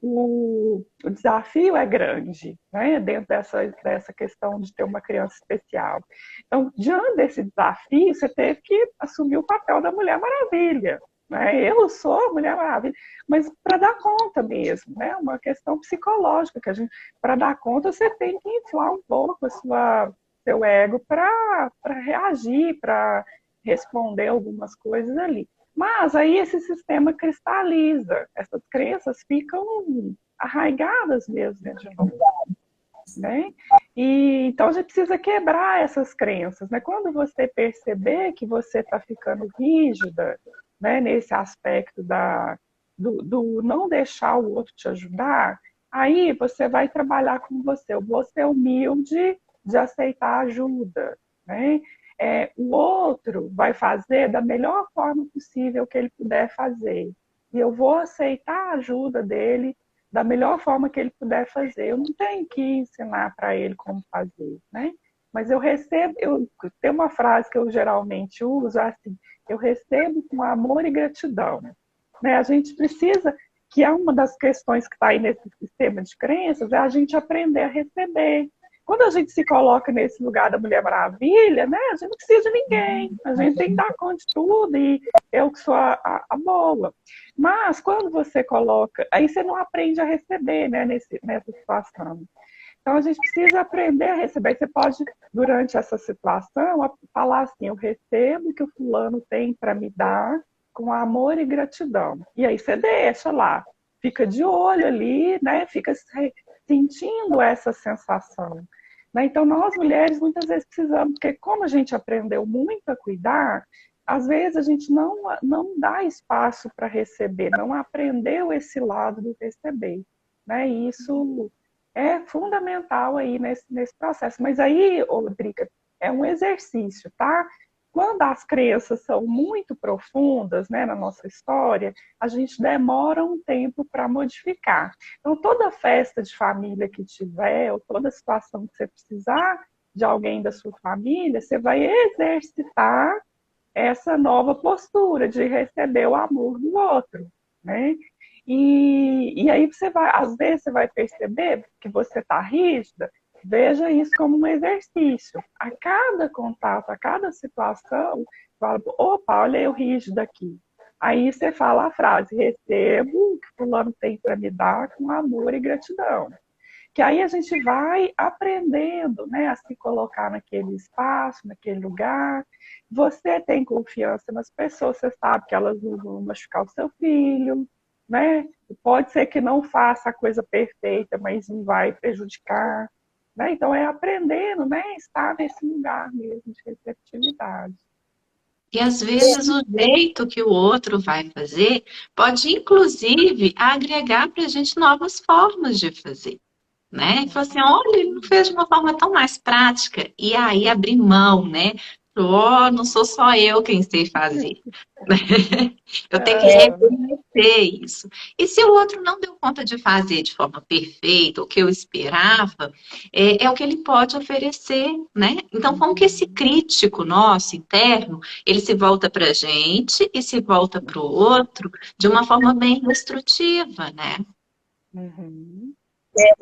Speaker 3: o desafio é grande, né? Dentro dessa questão de ter uma criança especial. Então, diante desse desafio, você teve que assumir o papel da Mulher Maravilha. Eu sou a Mulher Maravilha, mas para dar conta mesmo, né? Uma questão psicológica que para dar conta, você tem que inflar um pouco seu ego para reagir, para responder algumas coisas ali. Mas aí esse sistema cristaliza, essas crenças ficam arraigadas mesmo dentro de nós, né? E então a gente precisa quebrar essas crenças, né? Quando você perceber que você está ficando rígida, né, nesse aspecto do não deixar o outro te ajudar, aí você vai trabalhar com você. Eu vou ser humilde de aceitar ajuda, né? O outro vai fazer da melhor forma possível que ele puder fazer. E eu vou aceitar a ajuda dele da melhor forma que ele puder fazer. Eu não tenho que ensinar para ele como fazer, né? Mas tem uma frase que eu geralmente uso, assim, eu recebo com amor e gratidão. Né? A gente precisa, que é uma das questões que está aí nesse sistema de crenças, é a gente aprender a receber. quando a gente se coloca nesse lugar da Mulher Maravilha, né, a gente não precisa de ninguém, a gente tem que dar conta de tudo e eu que sou a boa. Mas quando você coloca, aí você não aprende a receber, né, nessa situação. Então a gente precisa aprender a receber. Você pode, durante essa situação, falar assim: eu recebo o que o fulano tem para me dar com amor e gratidão. E aí você deixa lá, fica de olho ali, né, fica sentindo essa sensação. Então, nós mulheres muitas vezes precisamos, porque como a gente aprendeu muito a cuidar, às vezes a gente não dá espaço para receber, não aprendeu esse lado do receber. Né? E isso é fundamental aí nesse processo. Mas aí, Drica, é um exercício, tá? Quando as crenças são muito profundas, né, na nossa história, a gente demora um tempo para modificar. Então, toda festa de família que tiver, ou toda situação que você precisar de alguém da sua família, você vai exercitar essa nova postura de receber o amor do outro, né? E aí você vai, às vezes você vai perceber que você está rígida. Veja isso como um exercício. A cada contato, a cada situação, fala: opa, olha eu rígido aqui. Aí você fala a frase: recebo o que o fulano tem para me dar com amor e gratidão. Que aí a gente vai aprendendo, né, a se colocar naquele espaço, naquele lugar. Você tem confiança nas pessoas, você sabe que elas não vão machucar o seu filho, né? Pode ser que não faça a coisa perfeita, mas não vai prejudicar. Né? Então, é aprendendo, né? Estar nesse lugar mesmo de receptividade.
Speaker 4: E às vezes o jeito que o outro vai fazer pode, inclusive, agregar para a gente novas formas de fazer. Né? E falar assim: olha, ele não fez de uma forma tão mais prática. E aí abrir mão, né? Oh, não sou só eu quem sei fazer. Eu tenho que reconhecer isso. E se o outro não deu conta de fazer de forma perfeita, o que eu esperava, é o que ele pode oferecer, né? Então, como que esse crítico nosso interno, ele se volta para a gente e se volta para o outro de uma forma bem destrutiva, né?
Speaker 3: Uhum.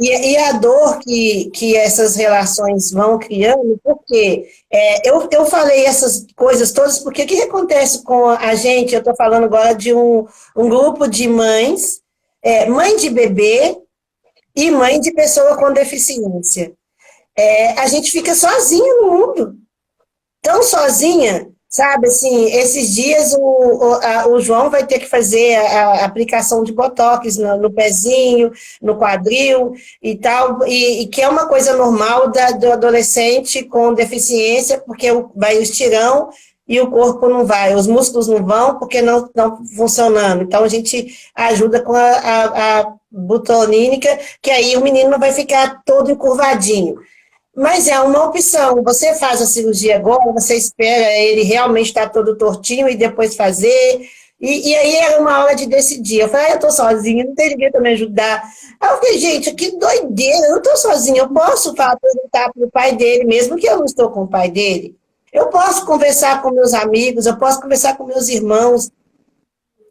Speaker 2: E a dor que essas relações vão criando, porque eu falei essas coisas todas, porque o que acontece com a gente? Eu estou falando agora de um grupo de mães, mãe de bebê e mãe de pessoa com deficiência. A gente fica sozinha no mundo, tão sozinha. Sabe, assim, esses dias o João vai ter que fazer a aplicação de botox no pezinho, no quadril e tal, e que é uma coisa normal do adolescente com deficiência, porque vai o estirão e o corpo não vai, os músculos não vão porque não estão funcionando. Então, a gente ajuda com a butolínica, que aí o menino vai ficar todo encurvadinho. Mas é uma opção. Você faz a cirurgia agora, você espera ele realmente estar todo tortinho e depois fazer. E aí era uma hora de decidir. Eu falei: eu estou sozinha, não tem ninguém para me ajudar. Aí eu falei: gente, que doideira, eu não estou sozinha. Eu posso perguntar para o pai dele, mesmo que eu não estou com o pai dele. Eu posso conversar com meus amigos, eu posso conversar com meus irmãos.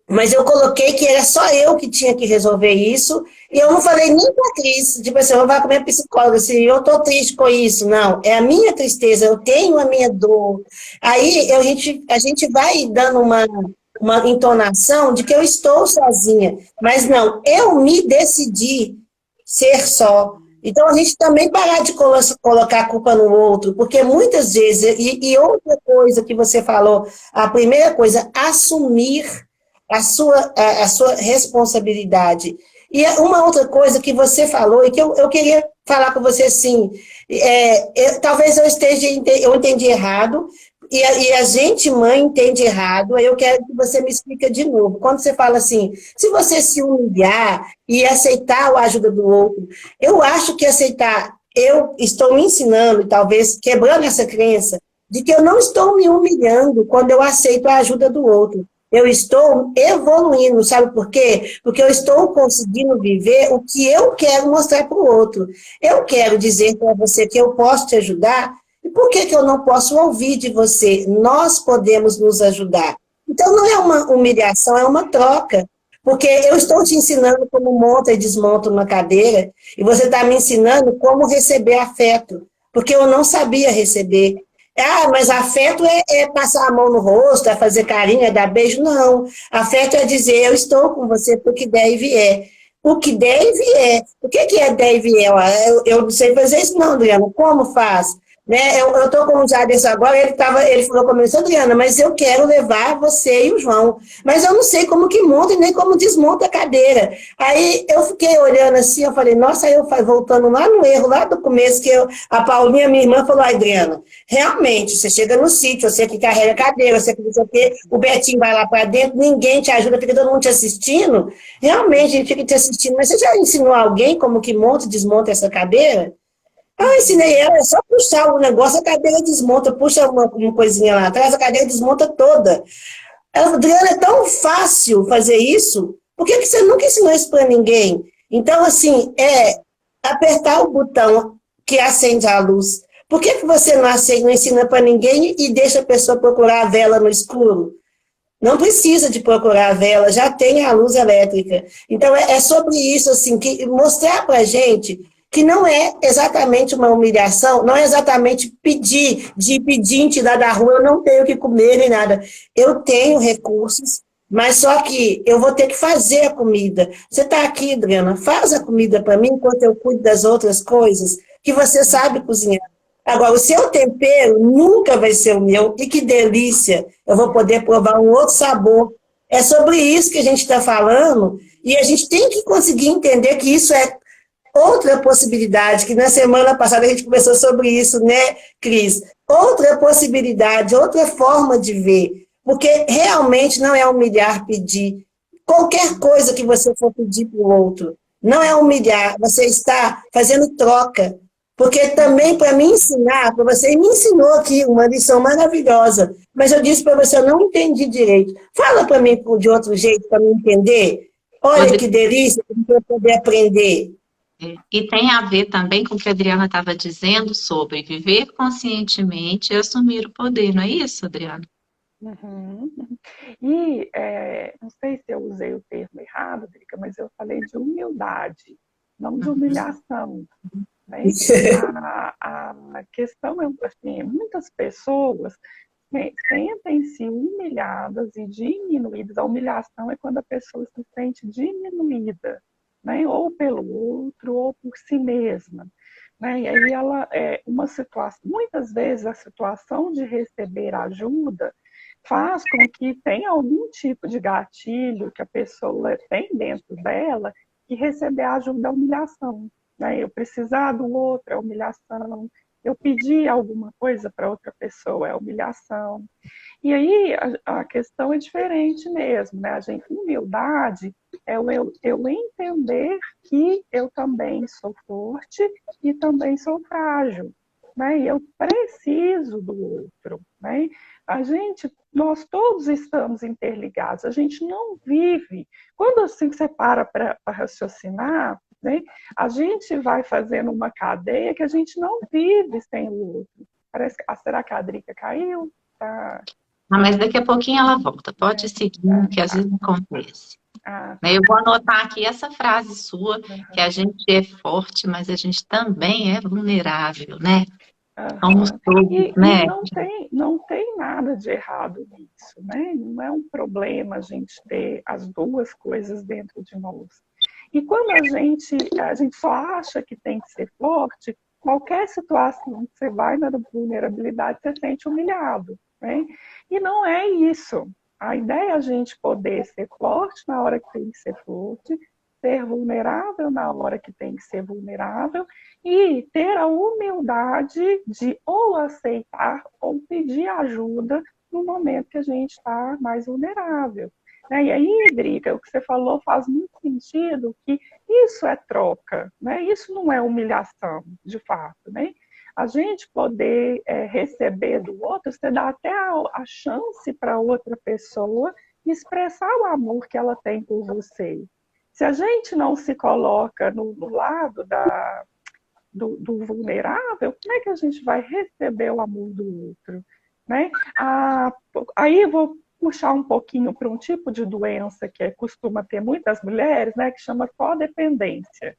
Speaker 2: Mas eu coloquei que era só eu que tinha que resolver isso, e eu não falei nem para a Cris, tipo assim, eu vou com a minha psicóloga, assim, eu estou triste com isso. Não, é a minha tristeza, eu tenho a minha dor. Aí a gente vai dando uma entonação de que eu estou sozinha, mas não, eu me decidi ser só. Então, a gente também parar de colocar a culpa no outro, porque muitas vezes, e outra coisa que você falou, a primeira coisa, assumir a sua responsabilidade. E uma outra coisa que você falou, e que eu queria falar com você assim, talvez eu entendi errado, e a gente, mãe, entende errado, aí eu quero que você me explique de novo. Quando você fala assim, se você se humilhar e aceitar a ajuda do outro, eu acho que aceitar, eu estou me ensinando, e talvez quebrando essa crença, de que eu não estou me humilhando quando eu aceito a ajuda do outro. Eu estou evoluindo, sabe por quê? Porque eu estou conseguindo viver o que eu quero mostrar para o outro. Eu quero dizer para você que eu posso te ajudar, e por que eu não posso ouvir de você? Nós podemos nos ajudar. Então, não é uma humilhação, é uma troca. Porque eu estou te ensinando como monta e desmonta uma cadeira, e você está me ensinando como receber afeto, porque eu não sabia receber. Ah, mas afeto é passar a mão no rosto, é fazer carinho, é dar beijo. Não. Afeto é dizer, eu estou com você pro que der e vier. O que der e vier. O que é der e vier? Eu não sei fazer isso, não, Adriana. Como faz? Né? Eu estou com o Jaderson agora, ele falou comigo, Adriana, mas eu quero levar você e o João. Mas eu não sei como que monta e nem como desmonta a cadeira. Aí eu fiquei olhando assim, eu falei, nossa, voltando lá no erro, lá do começo, a Paulinha, minha irmã, falou, Adriana, realmente, você chega no sítio, você que carrega a cadeira, você que não sei o quê, o Betinho vai lá para dentro, ninguém te ajuda, fica todo mundo te assistindo. Realmente, a gente fica te assistindo, mas você já ensinou alguém como que monta e desmonta essa cadeira? Ah, eu ensinei ela, é só puxar o negócio, a cadeira desmonta, puxa uma coisinha lá atrás, a cadeira desmonta toda. Ela falou, Adriana, é tão fácil fazer isso, por que você nunca ensinou isso para ninguém? Então, assim, apertar o botão que acende a luz. Por que você não ensina para ninguém e deixa a pessoa procurar a vela no escuro? Não precisa de procurar a vela, já tem a luz elétrica. Então, é sobre isso, assim, que mostrar para a gente que não é exatamente uma humilhação, não é exatamente de pedinte lá da rua, eu não tenho o que comer nem nada. Eu tenho recursos, mas só que eu vou ter que fazer a comida. Você está aqui, Adriana, faz a comida para mim enquanto eu cuido das outras coisas que você sabe cozinhar. Agora, o seu tempero nunca vai ser o meu, e que delícia! Eu vou poder provar um outro sabor. É sobre isso que a gente está falando, e a gente tem que conseguir entender que isso é outra possibilidade, que na semana passada a gente conversou sobre isso, né, Cris? Outra possibilidade, outra forma de ver, porque realmente não é humilhar pedir. Qualquer coisa que você for pedir para o outro, não é humilhar, você está fazendo troca. Porque também para me ensinar, para você me ensinou aqui uma lição maravilhosa, mas eu disse para você, eu não entendi direito. Fala para mim de outro jeito, para me entender. Olha que delícia para eu poder aprender.
Speaker 4: E tem a ver também com o que a Adriana estava dizendo sobre viver conscientemente e assumir o poder, não é isso, Adriana?
Speaker 3: Uhum. E não sei se eu usei o termo errado, Drica, mas eu falei de humildade, não de humilhação. Né? A questão é assim, muitas pessoas sentem-se humilhadas e diminuídas. A humilhação é quando a pessoa se sente diminuída, né? Ou pelo outro, ou por si mesma. Né? E aí ela uma situação, muitas vezes a situação de receber ajuda faz com que tenha algum tipo de gatilho que a pessoa tem dentro dela que receber ajuda é humilhação. Né? Eu precisar do outro é humilhação, eu pedir alguma coisa para outra pessoa é humilhação. E aí a questão é diferente mesmo, né? Humildade é eu entender que eu também sou forte e também sou frágil, né? E eu preciso do outro, né? Nós todos estamos interligados, a gente não vive. Quando assim você para raciocinar, né? A gente vai fazendo uma cadeia que a gente não vive sem o outro. Parece que, será que a Drica caiu? Tá.
Speaker 4: Ah, mas daqui a pouquinho ela volta. Pode seguir, que às vezes acontece. Eu vou anotar aqui essa frase sua, que a gente é forte, mas a gente também é vulnerável, né? Somos todos, né?
Speaker 3: E não tem nada de errado nisso, né? Não é um problema a gente ter as duas coisas dentro de nós. E quando a gente só acha que tem que ser forte, qualquer situação que você vai na vulnerabilidade, você se sente humilhado, né? E não é isso. A ideia é a gente poder ser forte na hora que tem que ser forte, ser vulnerável na hora que tem que ser vulnerável e ter a humildade de ou aceitar ou pedir ajuda no momento que a gente está mais vulnerável. E aí, Drica, o que você falou faz muito sentido, que isso é troca, né? Isso não é humilhação, de fato, né? A gente poder receber do outro, você dá até a chance para outra pessoa expressar o amor que ela tem por você. Se a gente não se coloca no lado do vulnerável, como é que a gente vai receber o amor do outro? Né? Aí eu vou puxar um pouquinho para um tipo de doença que costuma ter muitas mulheres, né, que chama codependência,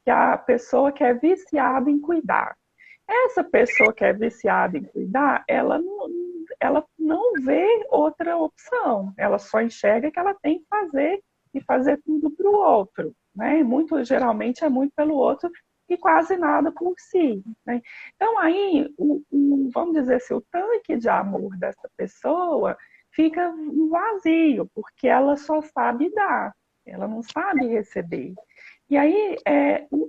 Speaker 3: que a pessoa que é viciada em cuidar. Essa pessoa que é viciada em cuidar, ela não vê outra opção, ela só enxerga que ela tem que fazer e fazer tudo para o outro, né? Muito, geralmente é muito pelo outro e quase nada por si, né? Então aí, vamos dizer assim, o tanque de amor dessa pessoa fica vazio, porque ela só sabe dar, ela não sabe receber. E aí,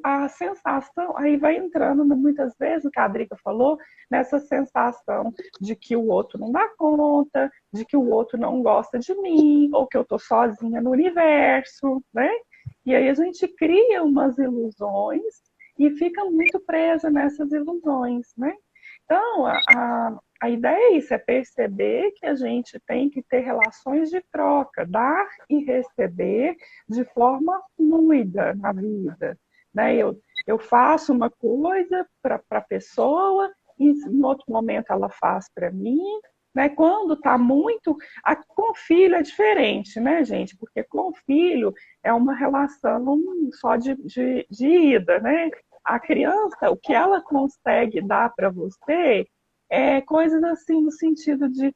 Speaker 3: a sensação, aí vai entrando muitas vezes, o que a Drica falou, nessa sensação de que o outro não dá conta, de que o outro não gosta de mim, ou que eu estou sozinha no universo, né? E aí a gente cria umas ilusões e fica muito presa nessas ilusões, né? Então, a ideia é isso, é perceber que a gente tem que ter relações de troca, dar e receber de forma fluida na vida. Né? Eu faço uma coisa para a pessoa, e em outro momento ela faz para mim. Né? Quando está muito. Com filho é diferente, né, gente? Porque com filho é uma relação só de ida, né? A criança, o que ela consegue dar para você coisas assim no sentido de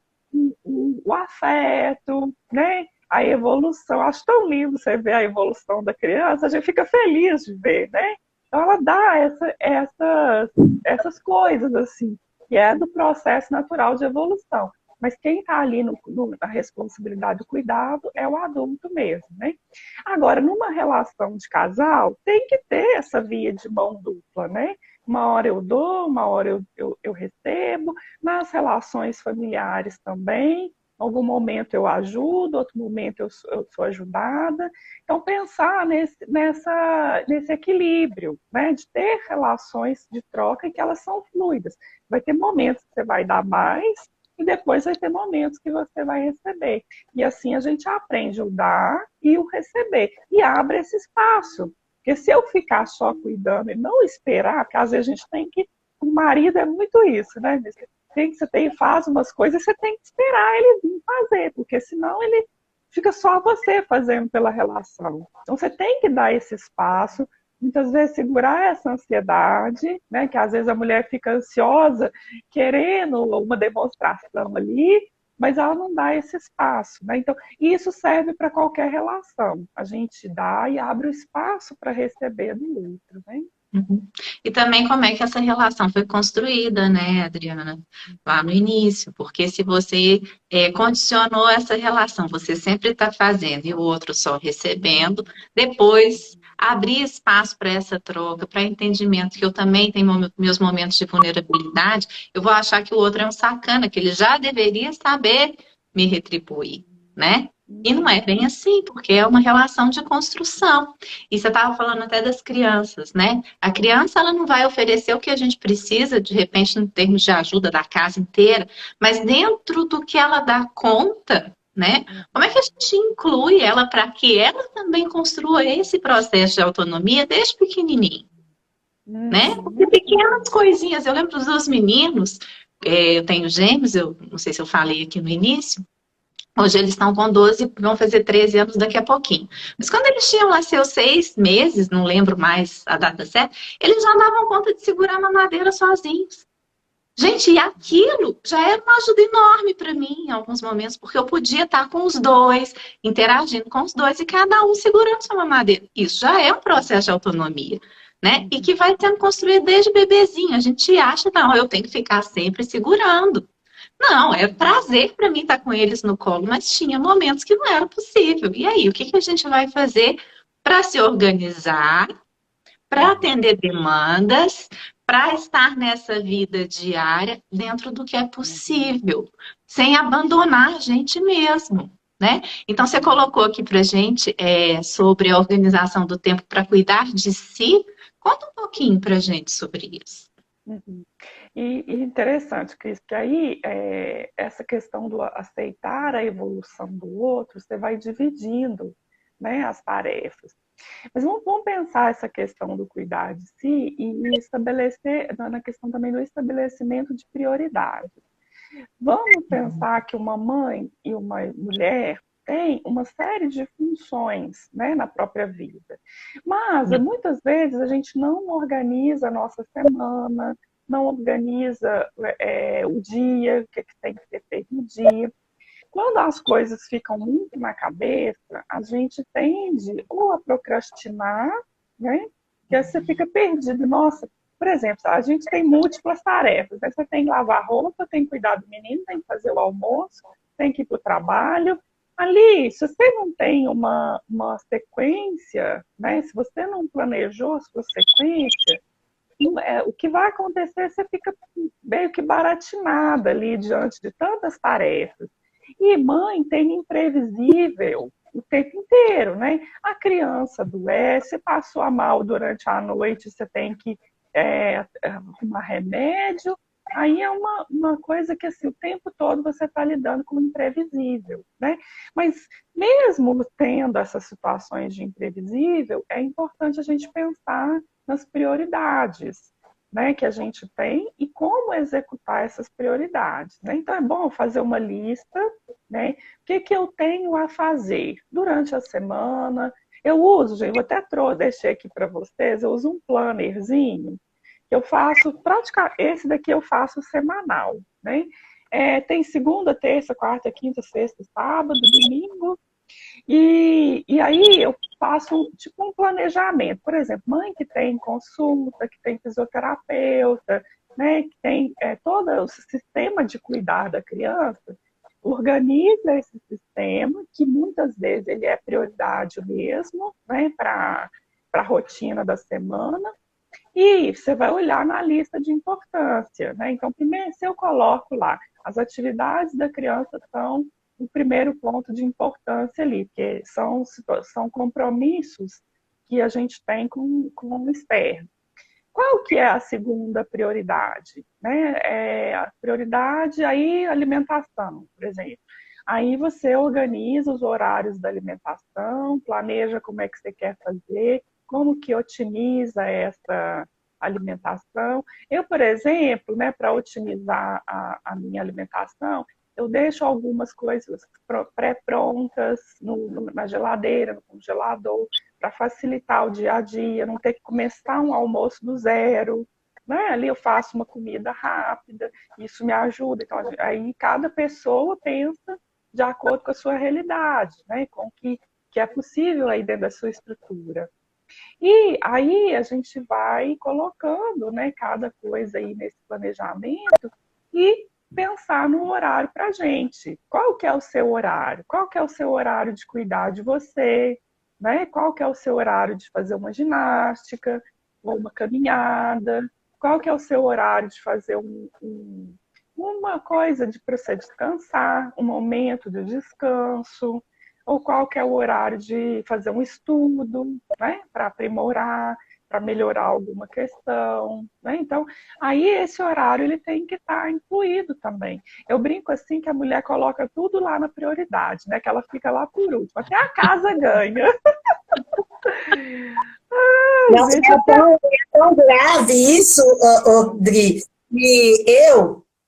Speaker 3: o afeto, né? A evolução. Acho tão lindo você ver a evolução da criança, a gente fica feliz de ver, né? Então ela dá essas coisas assim, que é do processo natural de evolução. Mas quem está ali na responsabilidade do cuidado é o adulto mesmo, né? Agora, numa relação de casal, tem que ter essa via de mão dupla, né? Uma hora eu dou, uma hora eu recebo. Nas relações familiares também, em algum momento eu ajudo, outro momento eu sou ajudada. Então, pensar nesse equilíbrio, né? De ter relações de troca e que elas são fluidas. Vai ter momentos que você vai dar mais e depois vai ter momentos que você vai receber. E assim a gente aprende o dar e o receber. E abre esse espaço. Porque se eu ficar só cuidando e não esperar, porque às vezes a gente tem que. O marido é muito isso, né? Faz umas coisas e você tem que esperar ele vir fazer, porque senão ele fica só você fazendo pela relação. Então você tem que dar esse espaço, muitas vezes segurar essa ansiedade, né? Que às vezes a mulher fica ansiosa, querendo uma demonstração ali, mas ela não dá esse espaço, né? Então, isso serve para qualquer relação. A gente dá e abre o espaço para receber do outro, né?
Speaker 4: Uhum. E também como é que essa relação foi construída, né, Adriana? Lá no início, porque se você condicionou essa relação, você sempre está fazendo e o outro só recebendo, depois abrir espaço para essa troca, para entendimento que eu também tenho meus momentos de vulnerabilidade, eu vou achar que o outro é um sacana, que ele já deveria saber me retribuir, né? E não é bem assim, porque é uma relação de construção. E você estava falando até das crianças, né? A criança, ela não vai oferecer o que a gente precisa, de repente, em termos de ajuda da casa inteira, mas dentro do que ela dá conta, né? Como é que a gente inclui ela para que ela também construa esse processo de autonomia desde pequenininho, né? Porque pequenas coisinhas, eu lembro dos meus meninos, eu tenho gêmeos, eu não sei se eu falei aqui no início. Hoje eles estão com 12, vão fazer 13 anos daqui a pouquinho. Mas quando eles tinham lá seus 6 meses, não lembro mais a data certa, eles já davam conta de segurar a mamadeira sozinhos. Gente, e aquilo já era uma ajuda enorme para mim em alguns momentos, porque eu podia estar com os dois, interagindo com os dois e cada um segurando sua mamadeira. Isso já é um processo de autonomia, né? E que vai sendo construído desde bebezinho. A gente acha, não, eu tenho que ficar sempre segurando. Não, é prazer para mim estar com eles no colo, mas tinha momentos que não era possível. E aí, o que a gente vai fazer para se organizar, para atender demandas, para estar nessa vida diária dentro do que é possível, sem abandonar a gente mesmo, né? Então, você colocou aqui para a gente sobre a organização do tempo para cuidar de si. Conta um pouquinho para a gente sobre isso.
Speaker 3: Uhum. E interessante, Cris, que aí essa questão do aceitar a evolução do outro, você vai dividindo, né, as tarefas. Mas vamos pensar essa questão do cuidar de si e estabelecer, na questão também do estabelecimento de prioridades. Vamos pensar que uma mãe e uma mulher têm uma série de funções, né, na própria vida. Mas muitas vezes a gente não organiza a nossa semana, não organiza o dia, o que, que tem que ser feito no dia. Quando as coisas ficam muito na cabeça, a gente tende ou a procrastinar, né? Que aí você fica perdido. Nossa, por exemplo, a gente tem múltiplas tarefas. Né? Você tem que lavar roupa, tem que cuidar do menino, tem que fazer o almoço, tem que ir para o trabalho. Ali, se você não tem uma sequência, né? Se você não planejou a sua sequência, o que vai acontecer, você fica meio que baratinada ali diante de tantas tarefas. E mãe tem imprevisível o tempo inteiro, né? A criança adoece, passou mal durante a noite, você tem que arrumar remédio. Aí é uma coisa que assim, o tempo todo você está lidando com o imprevisível, né? Mas mesmo tendo essas situações de imprevisível, é importante a gente pensar nas prioridades, né, que a gente tem e como executar essas prioridades. Né? Então, é bom fazer uma lista, né? O que eu tenho a fazer durante a semana. Eu uso, gente, eu até deixei aqui para vocês, eu uso um plannerzinho, que eu faço, praticamente, esse daqui eu faço semanal. Né? Tem segunda, terça, quarta, quinta, sexta, sábado, domingo. E aí eu faço tipo um planejamento. Por exemplo, mãe que tem consulta, que tem fisioterapeuta, né, que tem todo o sistema de cuidar da criança, organiza esse sistema, que muitas vezes ele é prioridade mesmo, né, para a rotina da semana, e você vai olhar na lista de importância. Né? Então, primeiro, se eu coloco lá, as atividades da criança são o primeiro ponto de importância ali, porque são compromissos que a gente tem com o externo. Qual que é a segunda prioridade? Né? A prioridade aí, alimentação, por exemplo. Aí você organiza os horários da alimentação, planeja como é que você quer fazer, como que otimiza essa alimentação. Eu, por exemplo, né, para otimizar a minha alimentação, eu deixo algumas coisas pré-prontas na geladeira, no congelador, para facilitar o dia a dia, não ter que começar um almoço do zero. Né? Ali eu faço uma comida rápida, isso me ajuda. Então, aí cada pessoa pensa de acordo com a sua realidade, né? Com o que é possível aí dentro da sua estrutura. E aí a gente vai colocando, né, cada coisa aí nesse planejamento e pensar no horário para a gente. Qual que é o seu horário? Qual que é o seu horário de cuidar de você? Né? Qual que é o seu horário de fazer uma ginástica ou uma caminhada? Qual que é o seu horário de fazer uma coisa para você descansar, um momento de descanso? Ou qual que é o horário de fazer um estudo, né? Para aprimorar, para melhorar alguma questão, né? Então, aí esse horário ele tem que estar incluído também. Eu brinco assim que a mulher coloca tudo lá na prioridade, né? Que ela fica lá por último, até a casa ganha.
Speaker 2: Nossa, é tão grave isso, Dri. E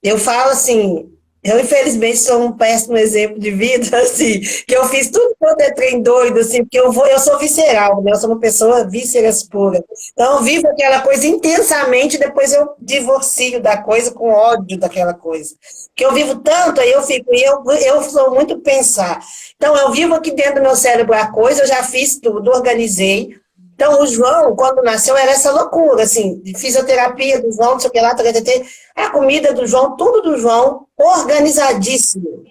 Speaker 2: eu falo assim, eu infelizmente sou um péssimo exemplo de vida, assim, que eu fiz tudo quanto é trem doido, assim, porque eu sou visceral, né? Eu sou uma pessoa vísceras pura. Então eu vivo aquela coisa intensamente, depois eu divorcio da coisa com ódio daquela coisa. Porque eu vivo tanto, aí eu sou muito pensar. Então eu vivo aqui dentro do meu cérebro a coisa, eu já fiz tudo, organizei. Então, o João, quando nasceu, era essa loucura, assim, de fisioterapia do João, não sei o que lá, a comida do João, tudo do João, organizadíssimo.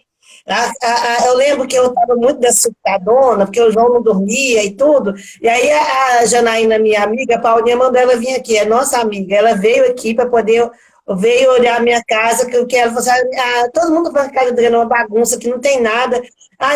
Speaker 2: Eu lembro que eu estava muito dessurtadona, porque o João não dormia e tudo, e aí a Janaína, minha amiga, a Paulinha, mandou ela vir aqui, é nossa amiga, ela veio aqui para poder, veio olhar a minha casa, que ela falou assim, todo mundo vai ficar dando uma bagunça, que não tem nada,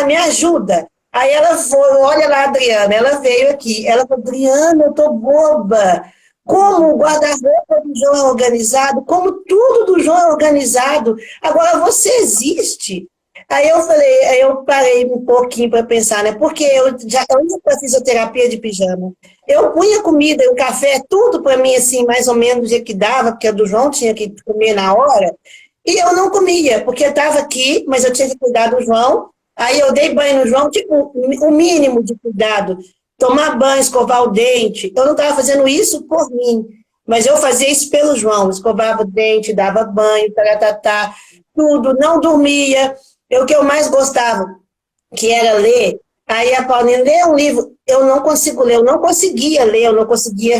Speaker 2: me ajuda. Aí ela foi, olha lá, Adriana, ela veio aqui, ela falou, Adriana, eu tô boba, como o guarda-roupa do João é organizado, como tudo do João é organizado, agora você existe. Aí eu falei, aí eu parei um pouquinho para pensar, né, porque eu ia para fisioterapia de pijama, eu punha comida, o café, tudo para mim, assim, mais ou menos o que dava, porque a do João tinha que comer na hora, E eu não comia, porque eu estava aqui, mas eu tinha que cuidar do João. Aí eu dei banho no João, tipo, o mínimo de cuidado. Tomar banho, escovar o dente. Eu não estava fazendo isso por mim, mas eu fazia isso pelo João. Escovava o dente, dava banho, taratatá, tudo. Não dormia. O que eu mais gostava, que era ler. Aí a Paulinha, lê um livro. Eu não consigo ler, eu não conseguia ler, eu não conseguia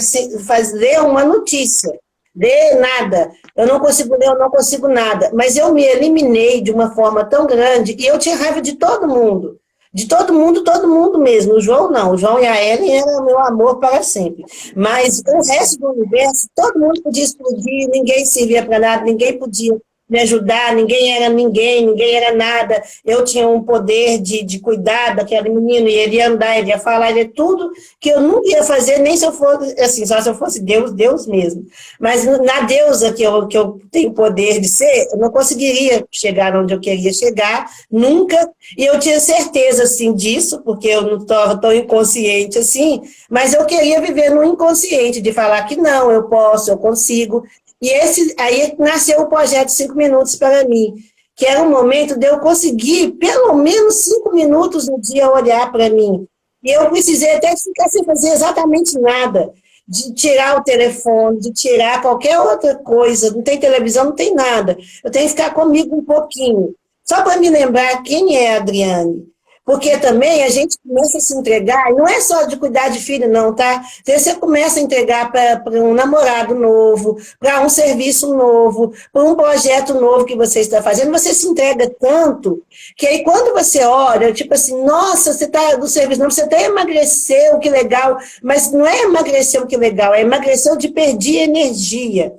Speaker 2: ler uma notícia. Ler nada. Eu não consigo ler, eu não consigo nada. Mas eu me eliminei de uma forma tão grande e eu tinha raiva de todo mundo. De todo mundo mesmo. O João não. O João e a Ellen eram meu amor para sempre. Mas o resto do universo, todo mundo podia explodir, ninguém servia para nada, ninguém podia me ajudar, ninguém, ninguém era nada. Eu tinha um poder de cuidar daquele menino, e ele ia andar, ele ia falar, ele ia tudo que eu nunca ia fazer, nem se eu fosse, assim, só se eu fosse Deus, Deus mesmo. Mas na deusa que eu tenho poder de ser, eu não conseguiria chegar onde eu queria chegar, nunca, e eu tinha certeza, assim, disso, porque eu não estava tão inconsciente assim, mas eu queria viver no inconsciente, de falar que não, eu posso, eu consigo. E aí nasceu o projeto 5 Minutos para mim, que era um momento de eu conseguir, pelo menos 5 minutos no dia, olhar para mim. E eu precisei até ficar sem fazer exatamente nada, de tirar o telefone, de tirar qualquer outra coisa, não tem televisão, não tem nada. Eu tenho que ficar comigo um pouquinho, só para me lembrar quem é a Adriane. Porque também a gente começa a se entregar, e não é só de cuidar de filho, não, tá? Você começa a entregar para um namorado novo, para um serviço novo, para um projeto novo que você está fazendo, você se entrega tanto, que aí quando você olha, tipo assim, nossa, você está no serviço novo, você até emagreceu, que legal, mas não é emagreceu, que legal, é emagreceu de perder energia.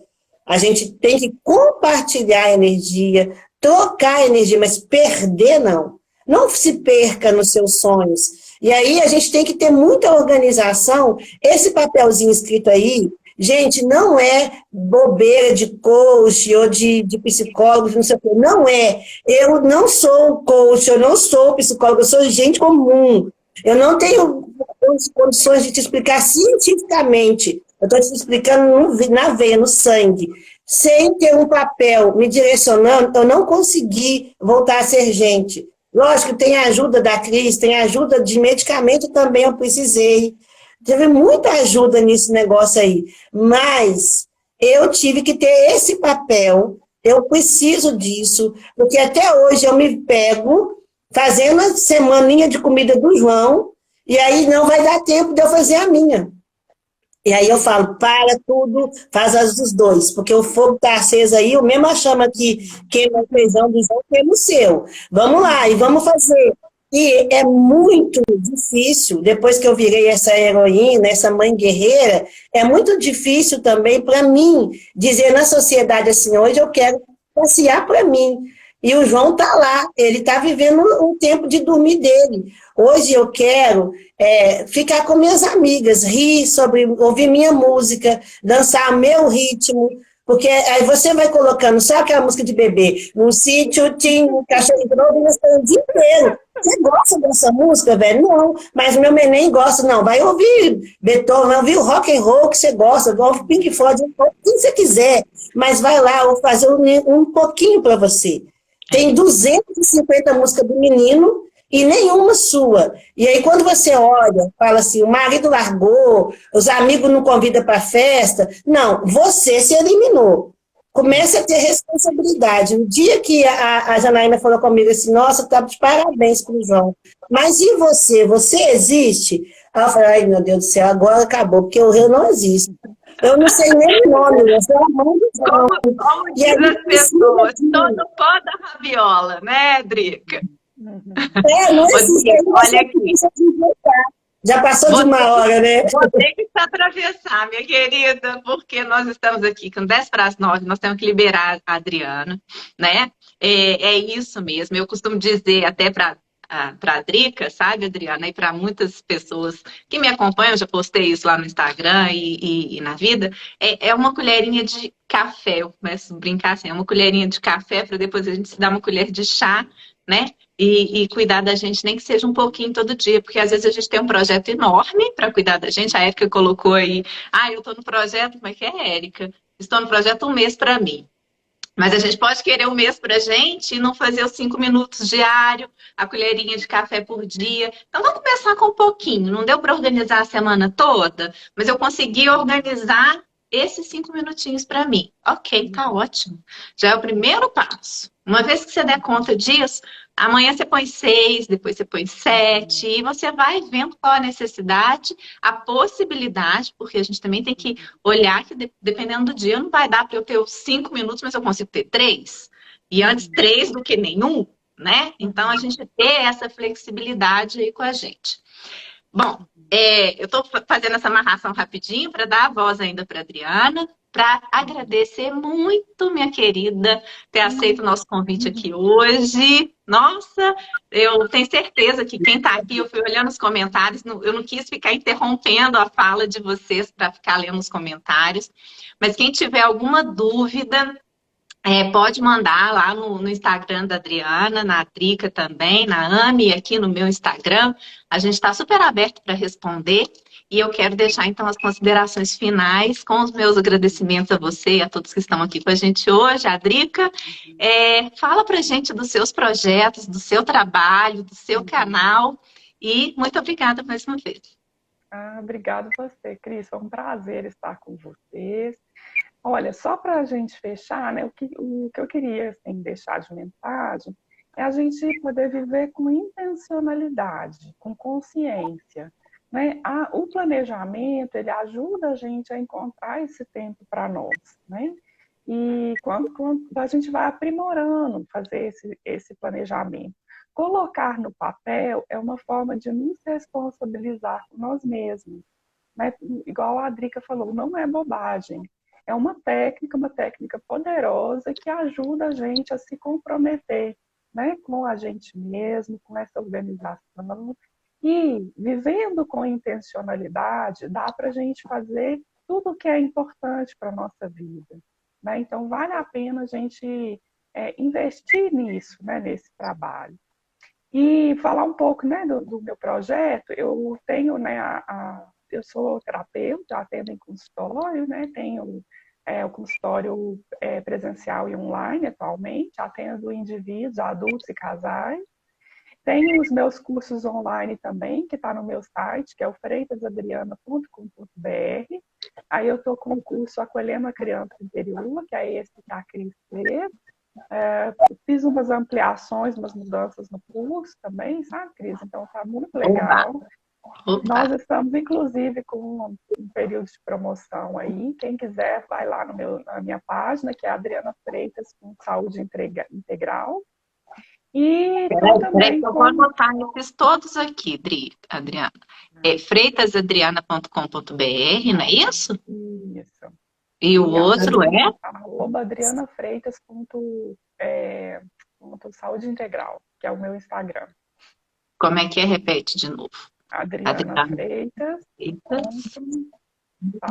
Speaker 2: A gente tem que compartilhar energia, trocar energia, mas perder não. Não se perca nos seus sonhos. E aí a gente tem que ter muita organização. Esse papelzinho escrito aí, gente, não é bobeira de coach ou de psicólogo, não sei o quê. Não é. Eu não sou coach, eu não sou psicólogo, eu sou gente comum. Eu não tenho condições de te explicar cientificamente. Eu estou te explicando na veia, no sangue. Sem ter um papel me direcionando, eu não consegui voltar a ser gente. Lógico, tem a ajuda da Cris, tem a ajuda de medicamento também, eu precisei. Teve muita ajuda nesse negócio aí. Mas eu tive que ter esse papel, eu preciso disso, porque até hoje eu me pego fazendo a semaninha de comida do João, e aí não vai dar tempo de eu fazer a minha. E aí eu falo, para tudo, faz as dos dois, porque o fogo está aceso aí, o mesmo chama que queima o feijão do João, queima o seu. Vamos lá, e vamos fazer. E é muito difícil, depois que eu virei essa heroína, essa mãe guerreira, é muito difícil também para mim dizer na sociedade assim, hoje eu quero passear para mim. E o João está lá, ele está vivendo o tempo de dormir dele. Hoje eu quero ficar com minhas amigas, rir sobre, ouvir minha música, dançar meu ritmo, porque aí você vai colocando só aquela música de bebê, num sítio, tinha um cachorro de novo, e o dia inteiro. Você gosta dessa música, velho? Não, mas o meu neném gosta, não. Vai ouvir Beethoven, vai ouvir o rock and roll que você gosta, vai ouvir Pink Floyd, o que você quiser, mas vai lá, eu vou fazer um pouquinho para você. Tem 250 músicas do menino e nenhuma sua. E aí, quando você olha, fala assim, o marido largou, os amigos não convidam para festa. Não, você se eliminou. Comece a ter responsabilidade. No dia que a Janaína falou comigo assim, nossa, tá de parabéns com o João. Mas e você? Você existe? Aí eu falei, ai, meu Deus do céu, agora acabou, porque o eu não existe. Eu não sei nem o nome, eu sou a mãe do João.
Speaker 4: Como diz as pessoas, todo pó da rabiola, né, Drica?
Speaker 2: Não existe.
Speaker 4: Olha aqui.
Speaker 2: Já passou de uma hora, né?
Speaker 4: Vou ter que se atravessar, minha querida, porque nós estamos aqui com 10 para as 9, nós temos que liberar a Adriana, né? É isso mesmo, eu costumo dizer até para a Drica, sabe, Adriana, e para muitas pessoas que me acompanham, eu já postei isso lá no Instagram e na vida, é uma colherinha de café, eu começo a brincar assim, é uma colherinha de café para depois a gente se dar uma colher de chá, né? E cuidar da gente, nem que seja um pouquinho todo dia, porque às vezes a gente tem um projeto enorme para cuidar da gente. A Érica colocou aí, eu estou no projeto, como é que é, Érica? Estou no projeto um mês para mim. Mas a gente pode querer um mês pra gente e não fazer os 5 minutos diário, a colherinha de café por dia. Então vamos começar com um pouquinho. Não deu para organizar a semana toda, mas eu consegui organizar esses 5 minutinhos para mim. Ok, tá ótimo. Já é o primeiro passo. Uma vez que você der conta disso, amanhã você põe 6, depois você põe 7, e você vai vendo qual a necessidade, a possibilidade, porque a gente também tem que olhar que dependendo do dia, não vai dar para eu ter os 5 minutos, mas eu consigo ter 3. E antes 3 do que nenhum, né? Então a gente ter essa flexibilidade aí com a gente. Bom, eu estou fazendo essa amarração rapidinho para dar a voz ainda para a Adriana, para agradecer muito, minha querida, ter aceito o nosso convite aqui hoje. Nossa, eu tenho certeza que quem está aqui, eu fui olhando os comentários, eu não quis ficar interrompendo a fala de vocês para ficar lendo os comentários, mas quem tiver alguma dúvida, pode mandar lá no Instagram da Adriana, na Drica também, na Ami, aqui no meu Instagram. A gente está super aberto para responder. E eu quero deixar, então, as considerações finais com os meus agradecimentos a você e a todos que estão aqui com a gente hoje. A Drica, fala para a gente dos seus projetos, do seu trabalho, do seu canal. E muito obrigada mais uma vez.
Speaker 3: Obrigada a você, Cris. Foi um prazer estar com vocês. Olha, só para a gente fechar, né, o que eu queria assim, deixar de mensagem é a gente poder viver com intencionalidade, com consciência. Né? O planejamento, ele ajuda a gente a encontrar esse tempo para nós. Né? E quando a gente vai aprimorando fazer esse planejamento, colocar no papel é uma forma de nos responsabilizar por nós mesmos. Né? Igual a Drica falou, não é bobagem. É uma técnica poderosa que ajuda a gente a se comprometer, né, com a gente mesmo, com essa organização. E vivendo com intencionalidade, dá para a gente fazer tudo o que é importante para a nossa vida. Né? Então, vale a pena a gente investir nisso, né, nesse trabalho. E falar um pouco, né, do meu projeto. Eu tenho, né, eu sou terapeuta, atendo em consultório, né? Tenho o consultório presencial e online atualmente, atendo indivíduos, adultos e casais. Tenho os meus cursos online também, que está no meu site, que é o freitasadriana.com.br. Aí eu estou com o curso Acolhendo a Criança Interior, que é esse que a Cris fez. Fiz umas ampliações, umas mudanças no curso também, sabe, Cris? Então está muito legal. Nós estamos, inclusive, com um período de promoção aí. Quem quiser, vai lá na minha página, que é Adriana Freitas com Saúde Integral. E
Speaker 4: peraí, eu vou anotar esses todos aqui, Adriana. freitasadriana.com.br, não é isso?
Speaker 3: Isso.
Speaker 4: E o outro é?
Speaker 3: @adrianafreitas.saúde integral, que é o meu Instagram.
Speaker 4: Como é que é? Repete de novo.
Speaker 3: Adriana Freitas.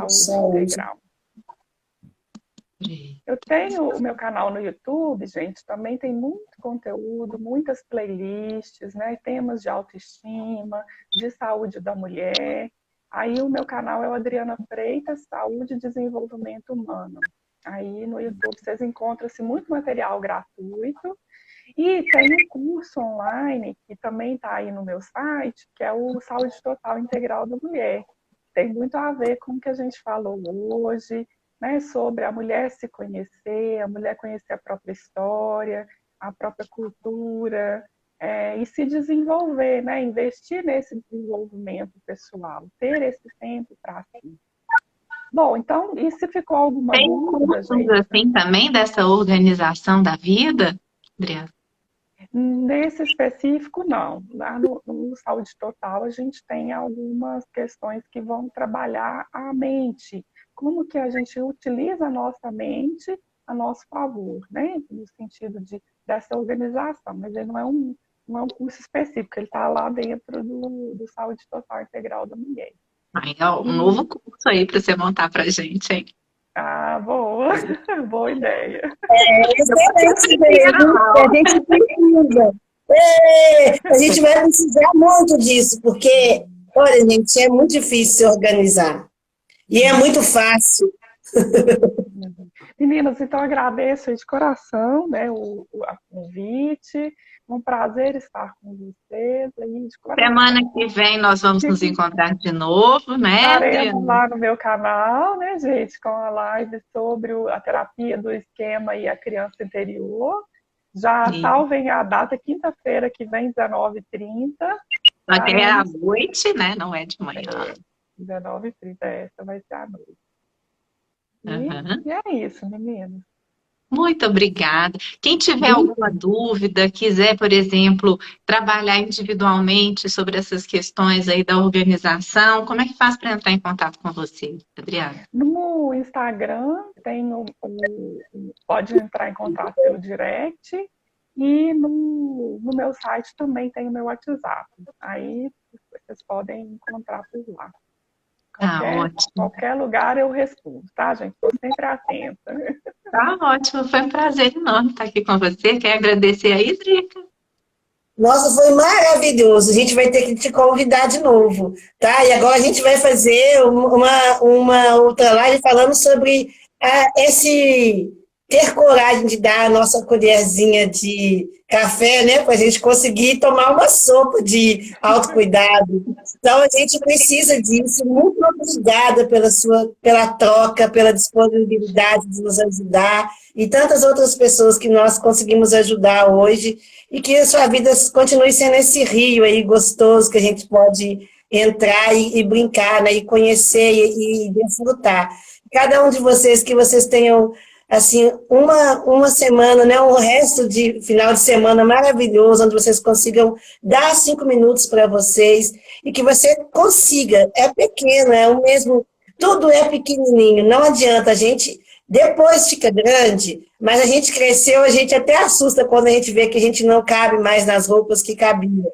Speaker 3: Saúde integral. Eu tenho o meu canal no YouTube, gente, também tem muito conteúdo, muitas playlists, né? Temas de autoestima, de saúde da mulher. Aí o meu canal é o Adriana Freitas, Saúde e Desenvolvimento Humano. Aí no YouTube vocês encontram muito material gratuito. E tem um curso online, que também está aí no meu site, que é o Saúde Total Integral da Mulher. Tem muito a ver com o que a gente falou hoje, né, sobre a mulher se conhecer, a mulher conhecer a própria história, a própria cultura, e se desenvolver, né, investir nesse desenvolvimento pessoal, ter esse tempo para si. Bom, então, e se ficou alguma dúvida, gente?
Speaker 4: Assim, também dessa organização da vida, Adriana?
Speaker 3: Nesse específico, não. Lá no Saúde Total, a gente tem algumas questões que vão trabalhar a mente. Como que a gente utiliza a nossa mente a nosso favor, né? No sentido dessa organização. Mas ele não é um curso específico, ele está lá dentro do Saúde Total Integral da Mulher.
Speaker 4: Um novo curso aí para você montar para a gente, hein?
Speaker 3: Boa. Boa ideia.
Speaker 2: Excelente ideia. A gente precisa. A gente vai precisar muito disso, porque, olha, gente, é muito difícil se organizar. E é muito fácil.
Speaker 3: Meninas, então agradeço aí de coração, né, o convite. Um prazer estar com vocês aí de
Speaker 4: Semana
Speaker 3: coração.
Speaker 4: que vem nós vamos nos encontrar de novo, né,
Speaker 3: Estaremos
Speaker 4: Adriana?
Speaker 3: lá no meu canal, né, gente, com a live sobre a terapia do esquema e a criança interior. Já
Speaker 4: E
Speaker 3: salvem a data, quinta-feira que vem, 19h30.
Speaker 4: até à
Speaker 3: Estaremos,
Speaker 4: noite, né? Não é de manhã.
Speaker 3: 19h30, essa vai ser a noite.
Speaker 4: Aham.
Speaker 3: E é isso, meninas.
Speaker 4: Muito obrigada. Quem tiver alguma dúvida, quiser, por exemplo, trabalhar individualmente sobre essas questões aí da organização, como é que faz para entrar em contato com você, Adriana?
Speaker 3: No Instagram tem pode entrar em contato pelo direct e no meu site também tem o meu WhatsApp. Aí vocês podem encontrar por lá.
Speaker 4: Tá ótimo.
Speaker 3: Qualquer lugar eu respondo, tá, gente? Estou sempre atenta.
Speaker 4: Tá ótimo. Foi um prazer enorme estar aqui com você. Quero agradecer aí, Drica.
Speaker 2: Nossa, foi maravilhoso. A gente vai ter que te convidar de novo, tá? E agora a gente vai fazer uma outra live falando sobre esse ter coragem de dar a nossa colherzinha de café, né? Para a gente conseguir tomar uma sopa de autocuidado. Então, a gente precisa disso. Muito obrigada pela troca, pela disponibilidade de nos ajudar e tantas outras pessoas que nós conseguimos ajudar hoje e que a sua vida continue sendo esse rio aí gostoso que a gente pode entrar e brincar, né? E conhecer e desfrutar. Cada um de vocês, que vocês tenham assim, uma semana, né, um resto de final de semana maravilhoso, onde vocês consigam dar 5 minutos para vocês e que você consiga, é pequeno, é o mesmo, tudo é pequenininho, não adianta, a gente depois fica grande, mas a gente cresceu, a gente até assusta quando a gente vê que a gente não cabe mais nas roupas que cabia.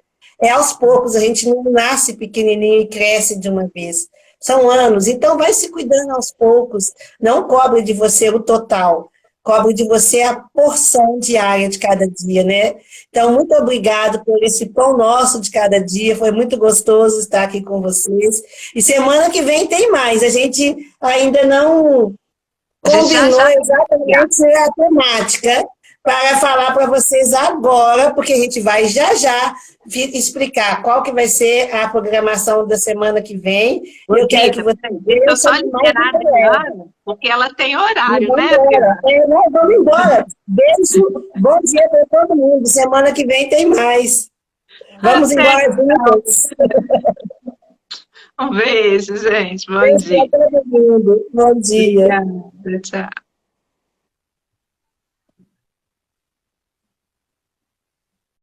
Speaker 2: É aos poucos, a gente não nasce pequenininho e cresce de uma vez. São anos, então vai se cuidando aos poucos, não cobre de você o total, cobre de você a porção diária de cada dia, né? Então, muito obrigado por esse pão nosso de cada dia, foi muito gostoso estar aqui com vocês, e semana que vem tem mais, a gente ainda não combinou exatamente a temática, para falar para vocês agora, porque a gente vai já explicar qual que vai ser a programação da semana que vem. Eu quero que vocês vejam.
Speaker 4: Eu só liberada agora, porque ela tem horário, né?
Speaker 2: Nós vamos embora. Beijo, bom dia para todo mundo. Semana que vem tem mais. Vamos embora juntos.
Speaker 4: Um beijo, gente. Bom
Speaker 2: Beijo
Speaker 4: dia.
Speaker 2: para todo mundo. Bom dia.
Speaker 4: Obrigada, tchau.